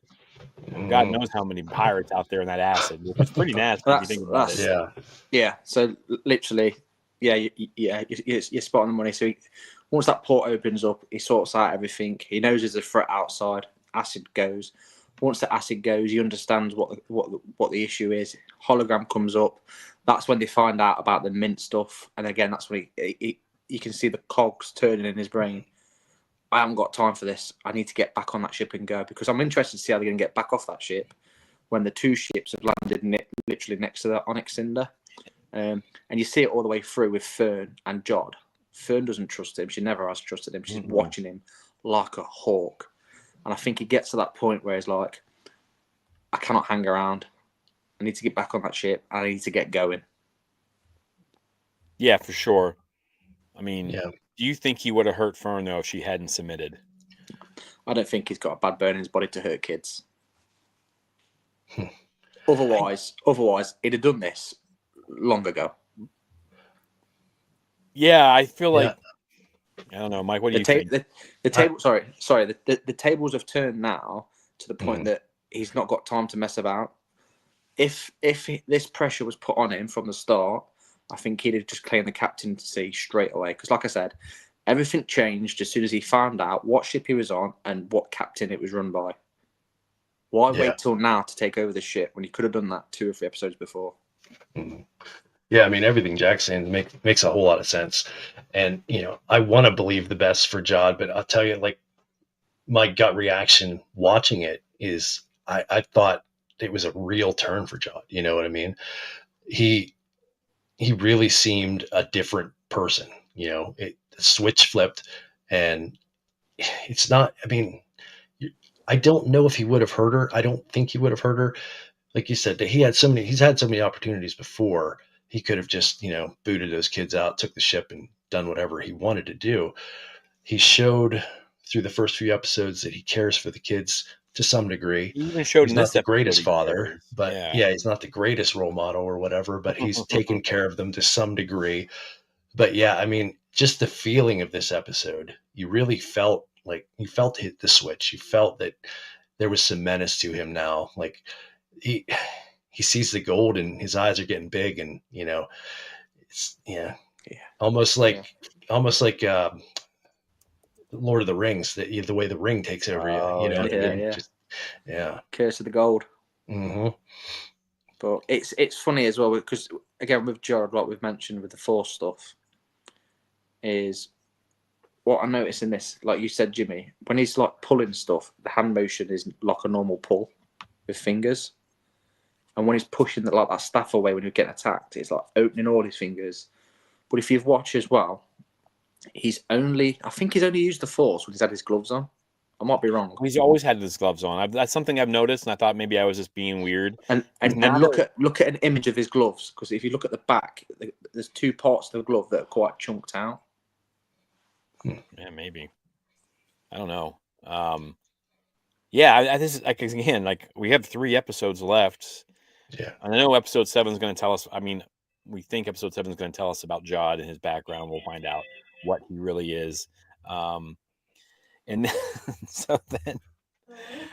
God knows how many pirates out there in that acid, which is pretty nasty if you think about it. Yeah. So literally, you're spot on the money. So once that port opens up, he sorts out everything. He knows there's a threat outside. Acid goes. Once the acid goes, he understands what the issue is. Hologram comes up. That's when they find out about the mint stuff, and again, that's when you can see the cogs turning in his brain. I haven't got time for this. I need to get back on that ship and go, because I'm interested to see how they're going to get back off that ship when the two ships have landed literally next to the Onyx Cinder. And you see it all the way through with Fern and Jod. Fern doesn't trust him. She never has trusted him. She's watching him like a hawk. And I think he gets to that point where he's like, I cannot hang around. I need to get back on that ship. I need to get going. Yeah, for sure. I mean, do you think he would have hurt Fern, though, if she hadn't submitted? I don't think he's got a bad bone in his body to hurt kids. Otherwise, he'd have done this long ago. Yeah, I feel like... I don't know, Mike, what do you think? The table, sorry. The tables have turned now to the point that he's not got time to mess about. If this pressure was put on him from the start, I think he'd have just claimed the captaincy straight away. Because, like I said, everything changed as soon as he found out what ship he was on and what captain it was run by. Why wait till now to take over the ship when he could have done that 2 or 3 episodes before? Yeah, I mean, everything Jack's saying makes a whole lot of sense. And, I want to believe the best for Jod, but I'll tell you, like, my gut reaction watching it is I thought it was a real turn for Jod. You know what I mean? He really seemed a different person. The switch flipped, and it's not, I mean, I don't know if he would have hurt her. I don't think he would have hurt her. Like you said, he's had so many opportunities before. He could have just, booted those kids out, took the ship, and done whatever he wanted to do. He showed through the first few episodes that he cares for the kids to some degree. He even showed he's not the greatest father, but he's not the greatest role model or whatever, but he's taken care of them to some degree. But yeah, I mean, just the feeling of this episode, you really felt like you felt the switch. You felt that there was some menace to him now. Like he sees the gold and his eyes are getting big, and it's almost like Lord of the Rings, the way the ring takes over you. Curse of the Gold. Mm-hmm. But it's funny as well, because again with Jod, like we've mentioned with the Force stuff, is what I noticed in this, like you said, Jimmy, when he's like pulling stuff, the hand motion is like a normal pull with fingers. And when he's pushing that staff away when you're getting attacked, it's like opening all his fingers. But if you've watched as well, I think he's only used the Force when he's had his gloves on. I might be wrong. He's always had his gloves on. That's something I've noticed, and I thought maybe I was just being weird. And look at an image of his gloves, because if you look at the back, there's 2 parts of the glove that are quite chunked out. Yeah, maybe. I don't know. I this is like, again, like we have 3 episodes left. Yeah. And I know episode 7 is going to tell us. I mean, we think episode 7 is going to tell us about Jod and his background. We'll find out what he really is. And so then,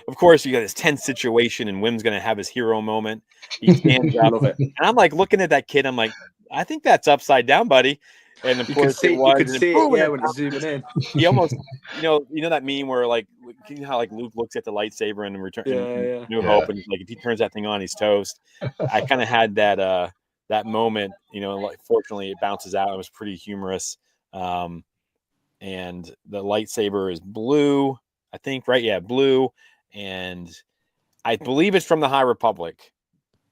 of course, you got this tense situation, and Wim's going to have his hero moment. He stands up, Love it. and I'm like looking at that kid. I'm like, I think that's upside down, buddy. And of You could course, see, it was. you could And see boom, it, yeah, and when it's zooming in. he almost, you know that meme where like, you know how like Luke looks at the lightsaber in Return in New Hope, and he's like, if he turns that thing on, he's toast. I kind of had that moment, you know. Like, fortunately, it bounces out. It was pretty humorous. And the lightsaber is blue, I think, right? Yeah, blue, and I believe it's from the High Republic.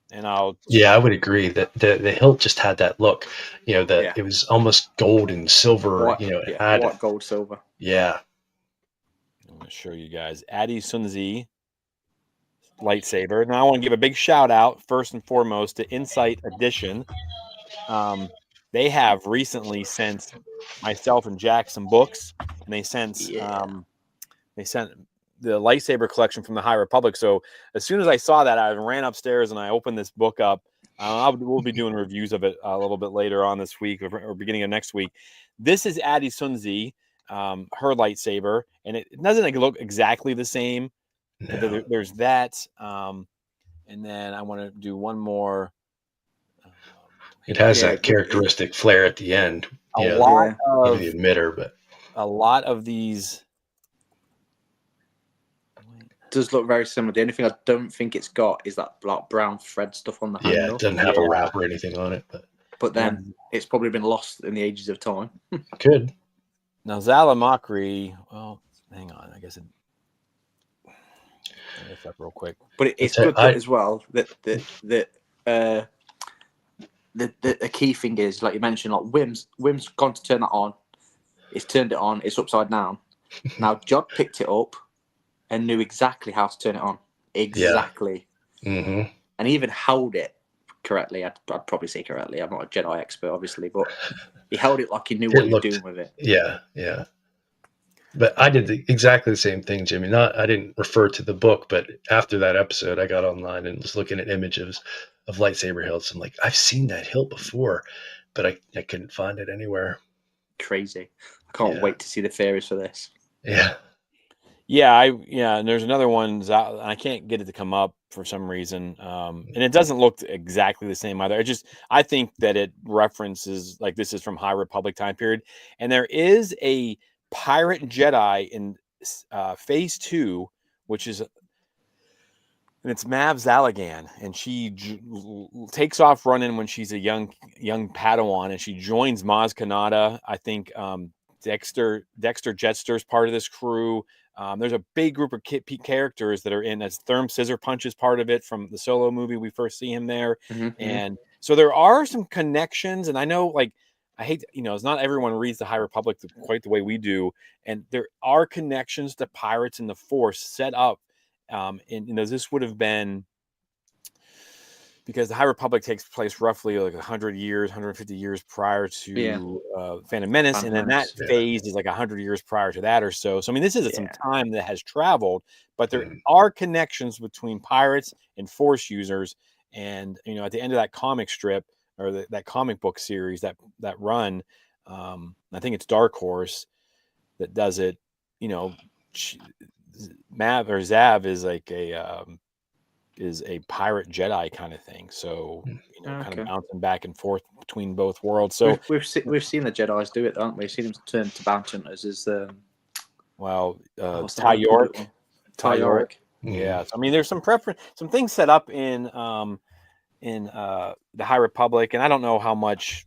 And I would agree that the hilt just had that look, you know, that it was almost gold and silver, White, you know, it had white, gold, silver. Yeah. I'm going to show you guys Adi Sunzi lightsaber. Now I want to give a big shout out first and foremost to Insight Edition. They have recently sent myself and Jack some books, and they sent the lightsaber collection from the High Republic. So as soon as I saw that, I ran upstairs and I opened this book up. We'll be doing reviews of it a little bit later on this week or beginning of next week. This is Adi Sunzi, her lightsaber, and it doesn't look exactly the same. No. There's that, and then I want to do one more. It has that characteristic flare at the end. A lot of the emitter, but a lot of these does look very similar. The only thing I don't think it's got is that like brown thread stuff on the handle. Yeah, it doesn't have a wrap or anything on it. But then it's probably been lost in the ages of time. Could. Now Zala Makri, well, hang on. I guess it. Let me up real quick. But it's good as well that the key thing is, like you mentioned, like Wim's gone to turn that on. It's turned it on. It's upside down. Now Jod picked it up and knew exactly how to turn it on. Exactly. Yeah. Mm-hmm. And he even held it correctly. I'd probably say correctly. I'm not a Jedi expert, obviously, but he held it like he knew what he was doing with it. Yeah, yeah. But I did exactly the same thing, Jimmy. I didn't refer to the book, but after that episode, I got online and was looking at images of lightsaber hilts. I'm like, I've seen that hilt before, but I couldn't find it anywhere. Crazy. I can't wait to see the theories for this. Yeah. And there's another one. I can't get it to come up for some reason, and it doesn't look exactly the same either. I think that it references, like, this is from High Republic time period, and there is a pirate Jedi in Phase 2, which is, and it's Mav Zalagan, and she takes off running when she's a young Padawan, and she joins Maz Kanata. I think Dexter Jettster's part of this crew. There's a big group of characters that are in. As Therm Scissor Punch is part of it from the Solo movie. We first see him there. Mm-hmm. And so there are some connections. And I know, like, I hate, it's not everyone reads the High Republic quite the way we do. And there are connections to pirates and the Force set up. And, this would have been, because the High Republic takes place roughly like 150 years prior to Phantom Menace. And then that phase is like 100 years prior to that or so. So, I mean, this is some time that has traveled, but there are connections between pirates and Force users. And, at the end of that comic strip, or that comic book series, that run, I think it's Dark Horse that does it. Mav or Zav is like is a pirate Jedi kind of thing. So, kind of bouncing back and forth between both worlds. So we've seen the Jedis do it, haven't we? We've seen them turn to bounty hunters as Ty York. Ty York. Yeah. So, I mean, there's some things set up in the High Republic, and I don't know how much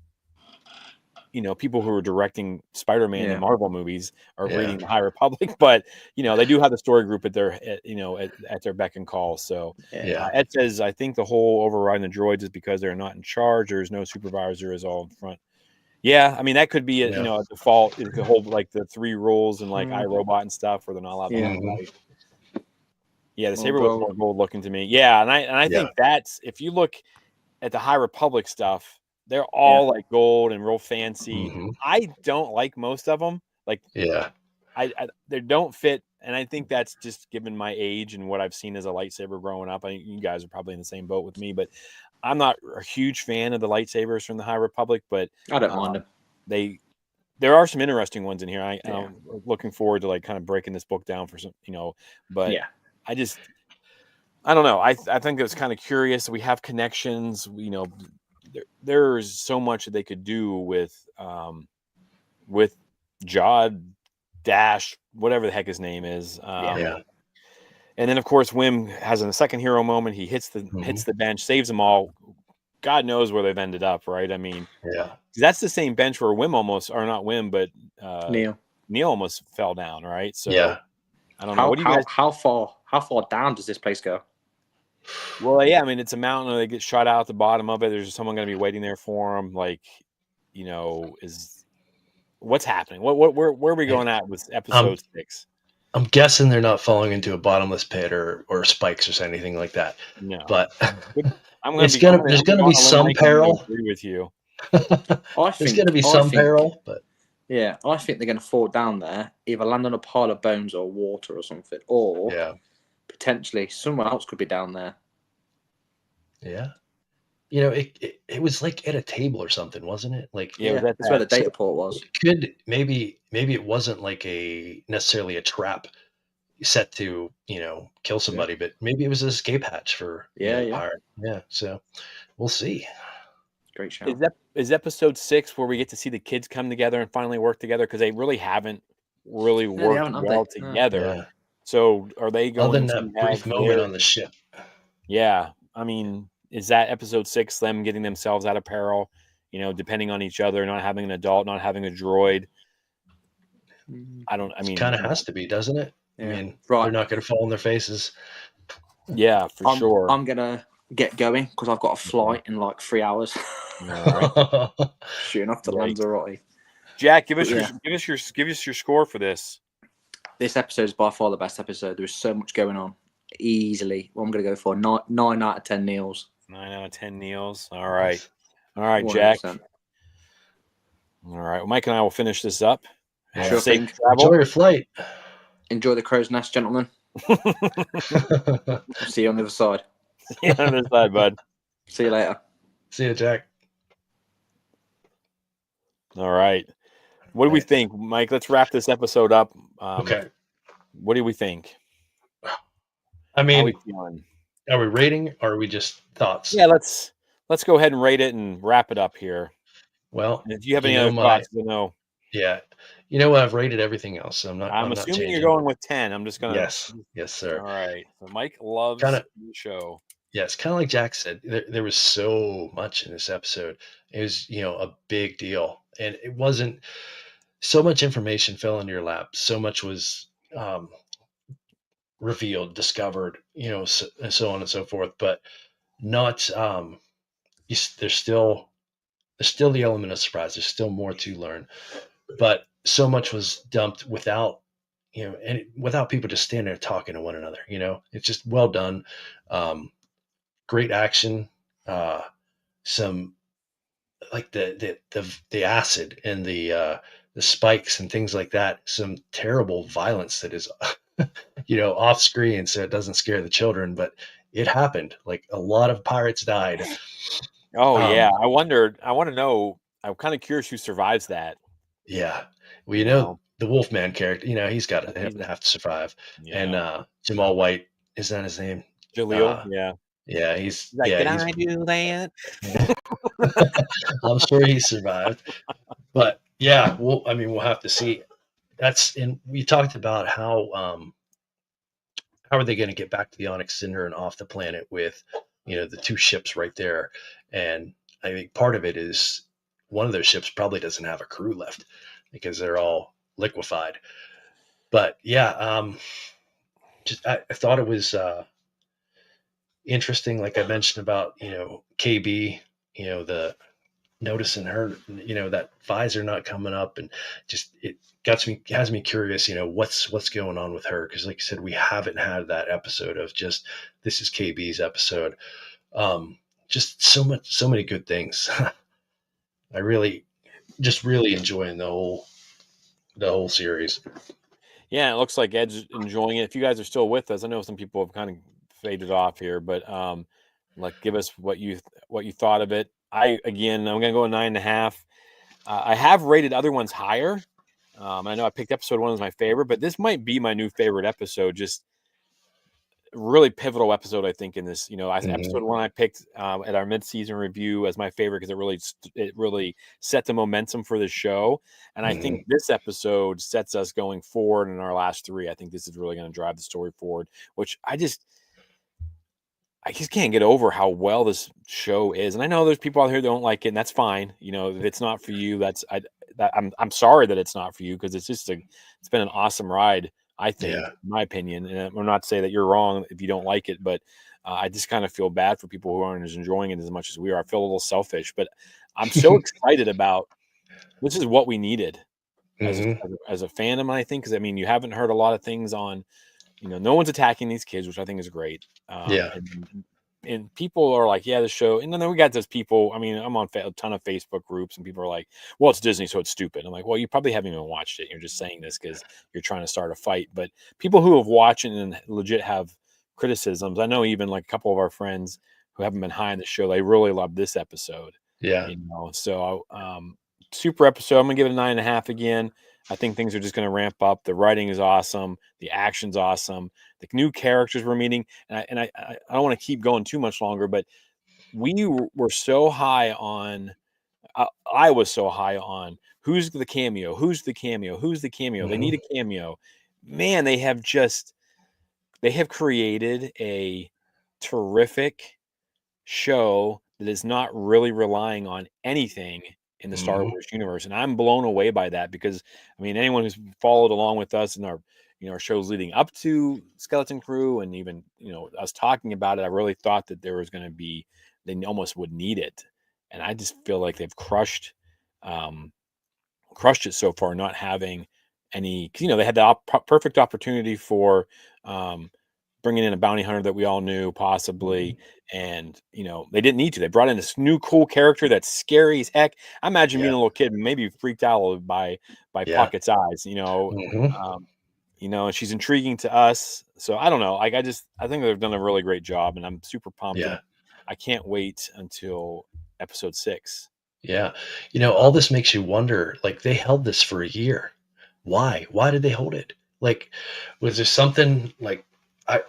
people who are directing Spider-Man and Marvel movies are reading the High Republic, but they do have the story group at their at their beck and call. So Ed says, I think the whole overriding the droids is because they're not in charge. There's no supervisor, is all in front. Yeah, I mean, that could be a default. The whole, like, the 3 rules and like iRobot and stuff where they're not allowed to have life. Yeah, the saber was more gold looking to me. Yeah, and I think that's, if you look at the High Republic stuff, they're all like gold and real fancy. I don't like most of them. Like, they don't fit, and I think that's just given my age and what I've seen as a lightsaber growing up. I think you guys are probably in the same boat with me, but I'm not a huge fan of the lightsabers from the High Republic. But I don't mind them. there are some interesting ones in here. Yeah. I'm looking forward to like kind of breaking this book down for some, but Yeah. I don't know. I think it's kind of curious. We have connections. There's so much that they could do with Jod Dash, whatever the heck his name is. Yeah. And then of course Wim has a second hero moment. He hits the bench, saves them all. God knows where they've ended up, right? I mean, Yeah. that's the same bench where Wim almost, or not Wim, but Neil almost fell down, right? So yeah. I don't know. What do you guys? How far down does this place go? Well, yeah, I mean, it's a mountain. They get shot out at the bottom of it. There's someone going to be waiting there for them. Like, is what's happening? Where are we going at with episode 6? I'm guessing they're not falling into a bottomless pit or spikes or anything like that. No, but there's going to be some peril. Agree with you. There's going to be some peril, but yeah, I think they're going to fall down there, either land on a pile of bones or water or something, or potentially someone else could be down there. Yeah. It was like at a table or something, wasn't it? Like, that's where the data port was. Maybe it wasn't like necessarily a trap set to kill somebody, but maybe it was an escape hatch for the pirate. Yeah, so we'll see. Great show. Is episode 6 where we get to see the kids come together and finally work together, because they really haven't worked well together. Yeah. So are they going other than that brief moment on the ship? Yeah, I mean, is that episode 6 them getting themselves out of peril? Depending on each other, not having an adult, not having a droid. It kind of has to be, doesn't it? Yeah. I mean, they're not going to fall on their faces. Yeah, for sure. I'm gonna get going because I've got a flight in like 3 hours. Right. Shooting off to Lanzarote. Jack, give us your score for this. This episode is by far the best episode. There's so much going on. Easily, I'm going to go for 9 out of 10 Neils. 9 out of 10 Neils. All right, 100%. Jack. All right, well, Mike and I will finish this up. Sure thing. Enjoy your flight. Enjoy the crow's nest, gentlemen. See you on the other side. See you on the other side, bud. See you later. See you, Jack. All right. What do we think, Mike? Let's wrap this episode up. Okay. What do we think? I mean, are we rating or are we just thoughts? Yeah, let's go ahead and rate it and wrap it up here. Well, and if you have any other thoughts, know. Yeah. You know what? I've rated everything else. So I'm assuming you're going with 10. I'm just going to. Yes, sir. All right. So Mike loves the show. Yeah, it's kind of like Jack said. There was so much in this episode. It was, a big deal. And it wasn't so much information fell into your lap. So much was revealed, discovered, so on and so forth. But not. There's still the element of surprise. There's still more to learn. But so much was dumped without, and without people just standing there talking to one another. It's just well done. Great action. Some like the acid and the spikes and things like that. Some terrible violence that is, off screen, so it doesn't scare the children, but it happened. Like a lot of pirates died. Oh yeah, I want to know. I'm kind of curious who survives that. Yeah, well, the Wolfman character. He's got to have to survive. Yeah. And Jamal White, is that his name? Jaleel. Yeah. Yeah, he's like, can I do that? I'm sure he survived, but yeah, we'll have to see. We talked about how are they going to get back to the Onyx Cinder and off the planet with, the 2 ships right there, and I think part of it is one of those ships probably doesn't have a crew left because they're all liquefied. But yeah, I thought it was interesting, like I mentioned about KB, the noticing her, that visor not coming up, and just it has me curious, what's going on with her, because like you said, we haven't had that episode of just this is KB's episode. Just so many good things. I really enjoying the whole series. Yeah, it looks like Ed's enjoying it. If you guys are still with us, I know some people have kind of faded off here, but like give us what you thought of it. I'm gonna go 9.5. I have rated other ones higher. I know I picked episode 1 as my favorite, but this might be my new favorite episode. Just really pivotal episode, I think, in this. Episode 1 I picked at our mid-season review as my favorite because it really set the momentum for the show, and I think this episode sets us going forward in our last 3. I think this is really going to drive the story forward, which I just can't get over how well this show is. And I know there's people out here that don't like it, and that's fine. If it's not for you, I'm sorry that it's not for you, because it's been an awesome ride, I think, Yeah. in my opinion. And I'm not saying that you're wrong if you don't like it, but I just kind of feel bad for people who aren't as enjoying it as much as we are. I feel a little selfish, but I'm so excited about this. Is what we needed as a fandom, I think, because you haven't heard a lot of things on. No one's attacking these kids, which I think is great. Yeah. And people are like, yeah, the show. And then we got those people. I'm on a ton of Facebook groups, and people are like, well, it's Disney, so it's stupid. I'm like, well, you probably haven't even watched it. You're just saying this because you're trying to start a fight. But people who have watched it and legit have criticisms, I know even like a couple of our friends who haven't been high on the show, they really love this episode. Yeah. So super episode. I'm gonna give it a 9.5 again. I think things are just going to ramp up. The writing is awesome. The action's awesome. The new characters we're meeting, and I don't want to keep going too much longer, but we were so high on. I was so high on who's the cameo, who's the cameo, who's the cameo. They need a cameo. Man, they have created a terrific show that is not really relying on anything in the Star Wars universe. And I'm blown away by that, because anyone who's followed along with us in our our shows leading up to Skeleton Crew, and even us talking about it, I really thought that there was going to be, they almost would need it. And I just feel like they've crushed it so far, not having any, they had the perfect opportunity for bringing in a bounty hunter that we all knew, possibly. And, they didn't need to. They brought in this new cool character that's scary as heck. I imagine being a little kid, maybe freaked out by Pocket's eyes, and she's intriguing to us. So I don't know. I think they've done a really great job, and I'm super pumped. Yeah. I can't wait until episode 6. Yeah. All this makes you wonder, like, they held this for a year. Why? Why did they hold it? Like, was there something like, I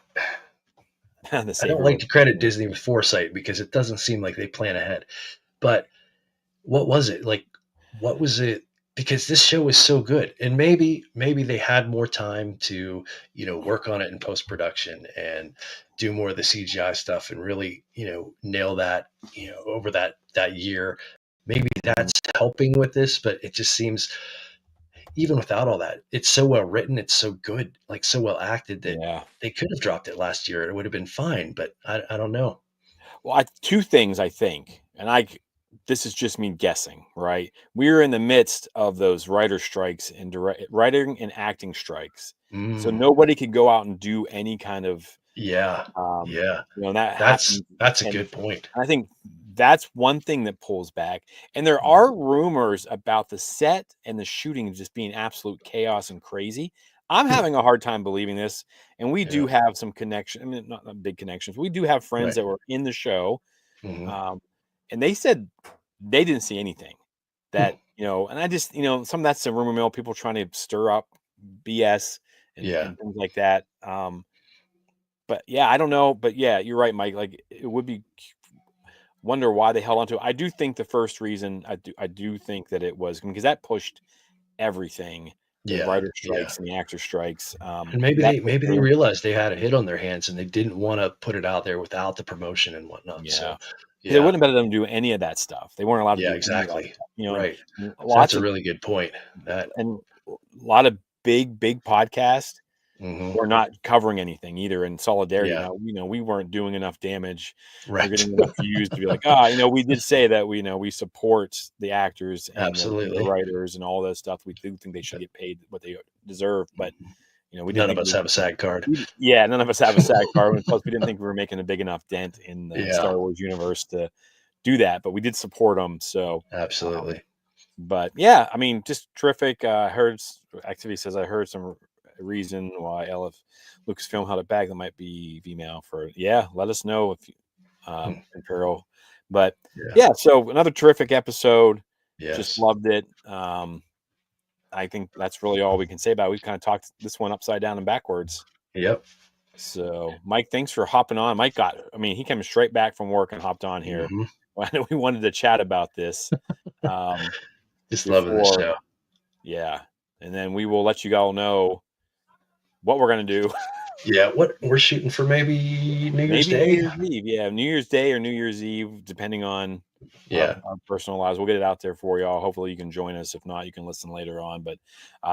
don't like to credit Disney with foresight, because it doesn't seem like they plan ahead. But what was it? Like, what was it? Because this show is so good, and maybe they had more time to, work on it in post-production and do more of the CGI stuff and really, nail that, over that year. Maybe that's helping with this, but it just seems, even without all that, it's so well written, it's so good, like so well acted, that they could have dropped it last year. It would have been fine, but I don't know. Well, 2 things, I think, and this is just me guessing, right? We're in the midst of those writer strikes and writing and acting strikes, so nobody could go out and do any kind of That's a good point. I think that's one thing that pulls back. And there are rumors about the set and the shooting just being absolute chaos and crazy. I'm having a hard time believing this. And we do have some connection. Not big connections. We do have friends that were in the show. And they said they didn't see anything that, and I just, some of that's a rumor mill, people trying to stir up BS and things like that. But yeah, I don't know. But yeah, you're right, Mike. Like, it would be wonder why they held on to it. I do think the first reason, I do think that it was because that pushed everything. The writer strikes and the actor strikes. And maybe they realized they had a hit on their hands, and they didn't want to put it out there without the promotion and whatnot. So it wouldn't have been them to do any of that stuff. They weren't allowed to do exactly. Right. That's a really good point. And a lot of big podcasts were not covering anything either in solidarity. We weren't doing enough damage. We're getting enough views to be like, we did say that we support the actors and the writers and all that stuff. We do think they should get paid what they deserve, but we didn't. None of us have a SAG card. None of us have a SAG card. And plus, we didn't think we were making a big enough dent in the Star Wars universe to do that. But we did support them. So absolutely. But yeah, just terrific. I heard Activity says I heard some reason why Lucasfilm held it back. That might be female for. Yeah, let us know if Imperial. But yeah, so another terrific episode. Yes. Just loved it. I think that's really all we can say about it. We've kind of talked this one upside down and backwards. Yep. So, Mike, thanks for hopping on. Mike he came straight back from work and hopped on here. I know we wanted to chat about this. Just loving the show. Yeah. And then we will let you all know what we're going to do. Yeah. What we're shooting for, maybe New Year's Day. New Year's Eve. Yeah. New Year's Day or New Year's Eve, depending on our personal lives. We'll get it out there for y'all. Hopefully you can join us. If not, you can listen later on. But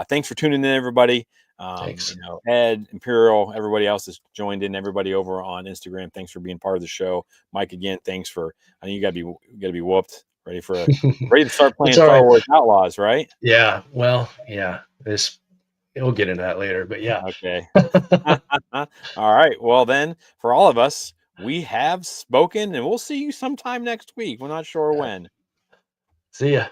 thanks for tuning in, everybody. Thanks. Ed, Imperial, everybody else has joined in. Everybody over on Instagram, thanks for being part of the show. Mike, again, thanks for. I think you got to be whooped, ready to start playing Star Wars Outlaws, right? Yeah. Well, yeah. We'll get into that later, but yeah. Okay. All right. Well, then, for all of us, we have spoken, and we'll see you sometime next week. We're not sure when. See ya.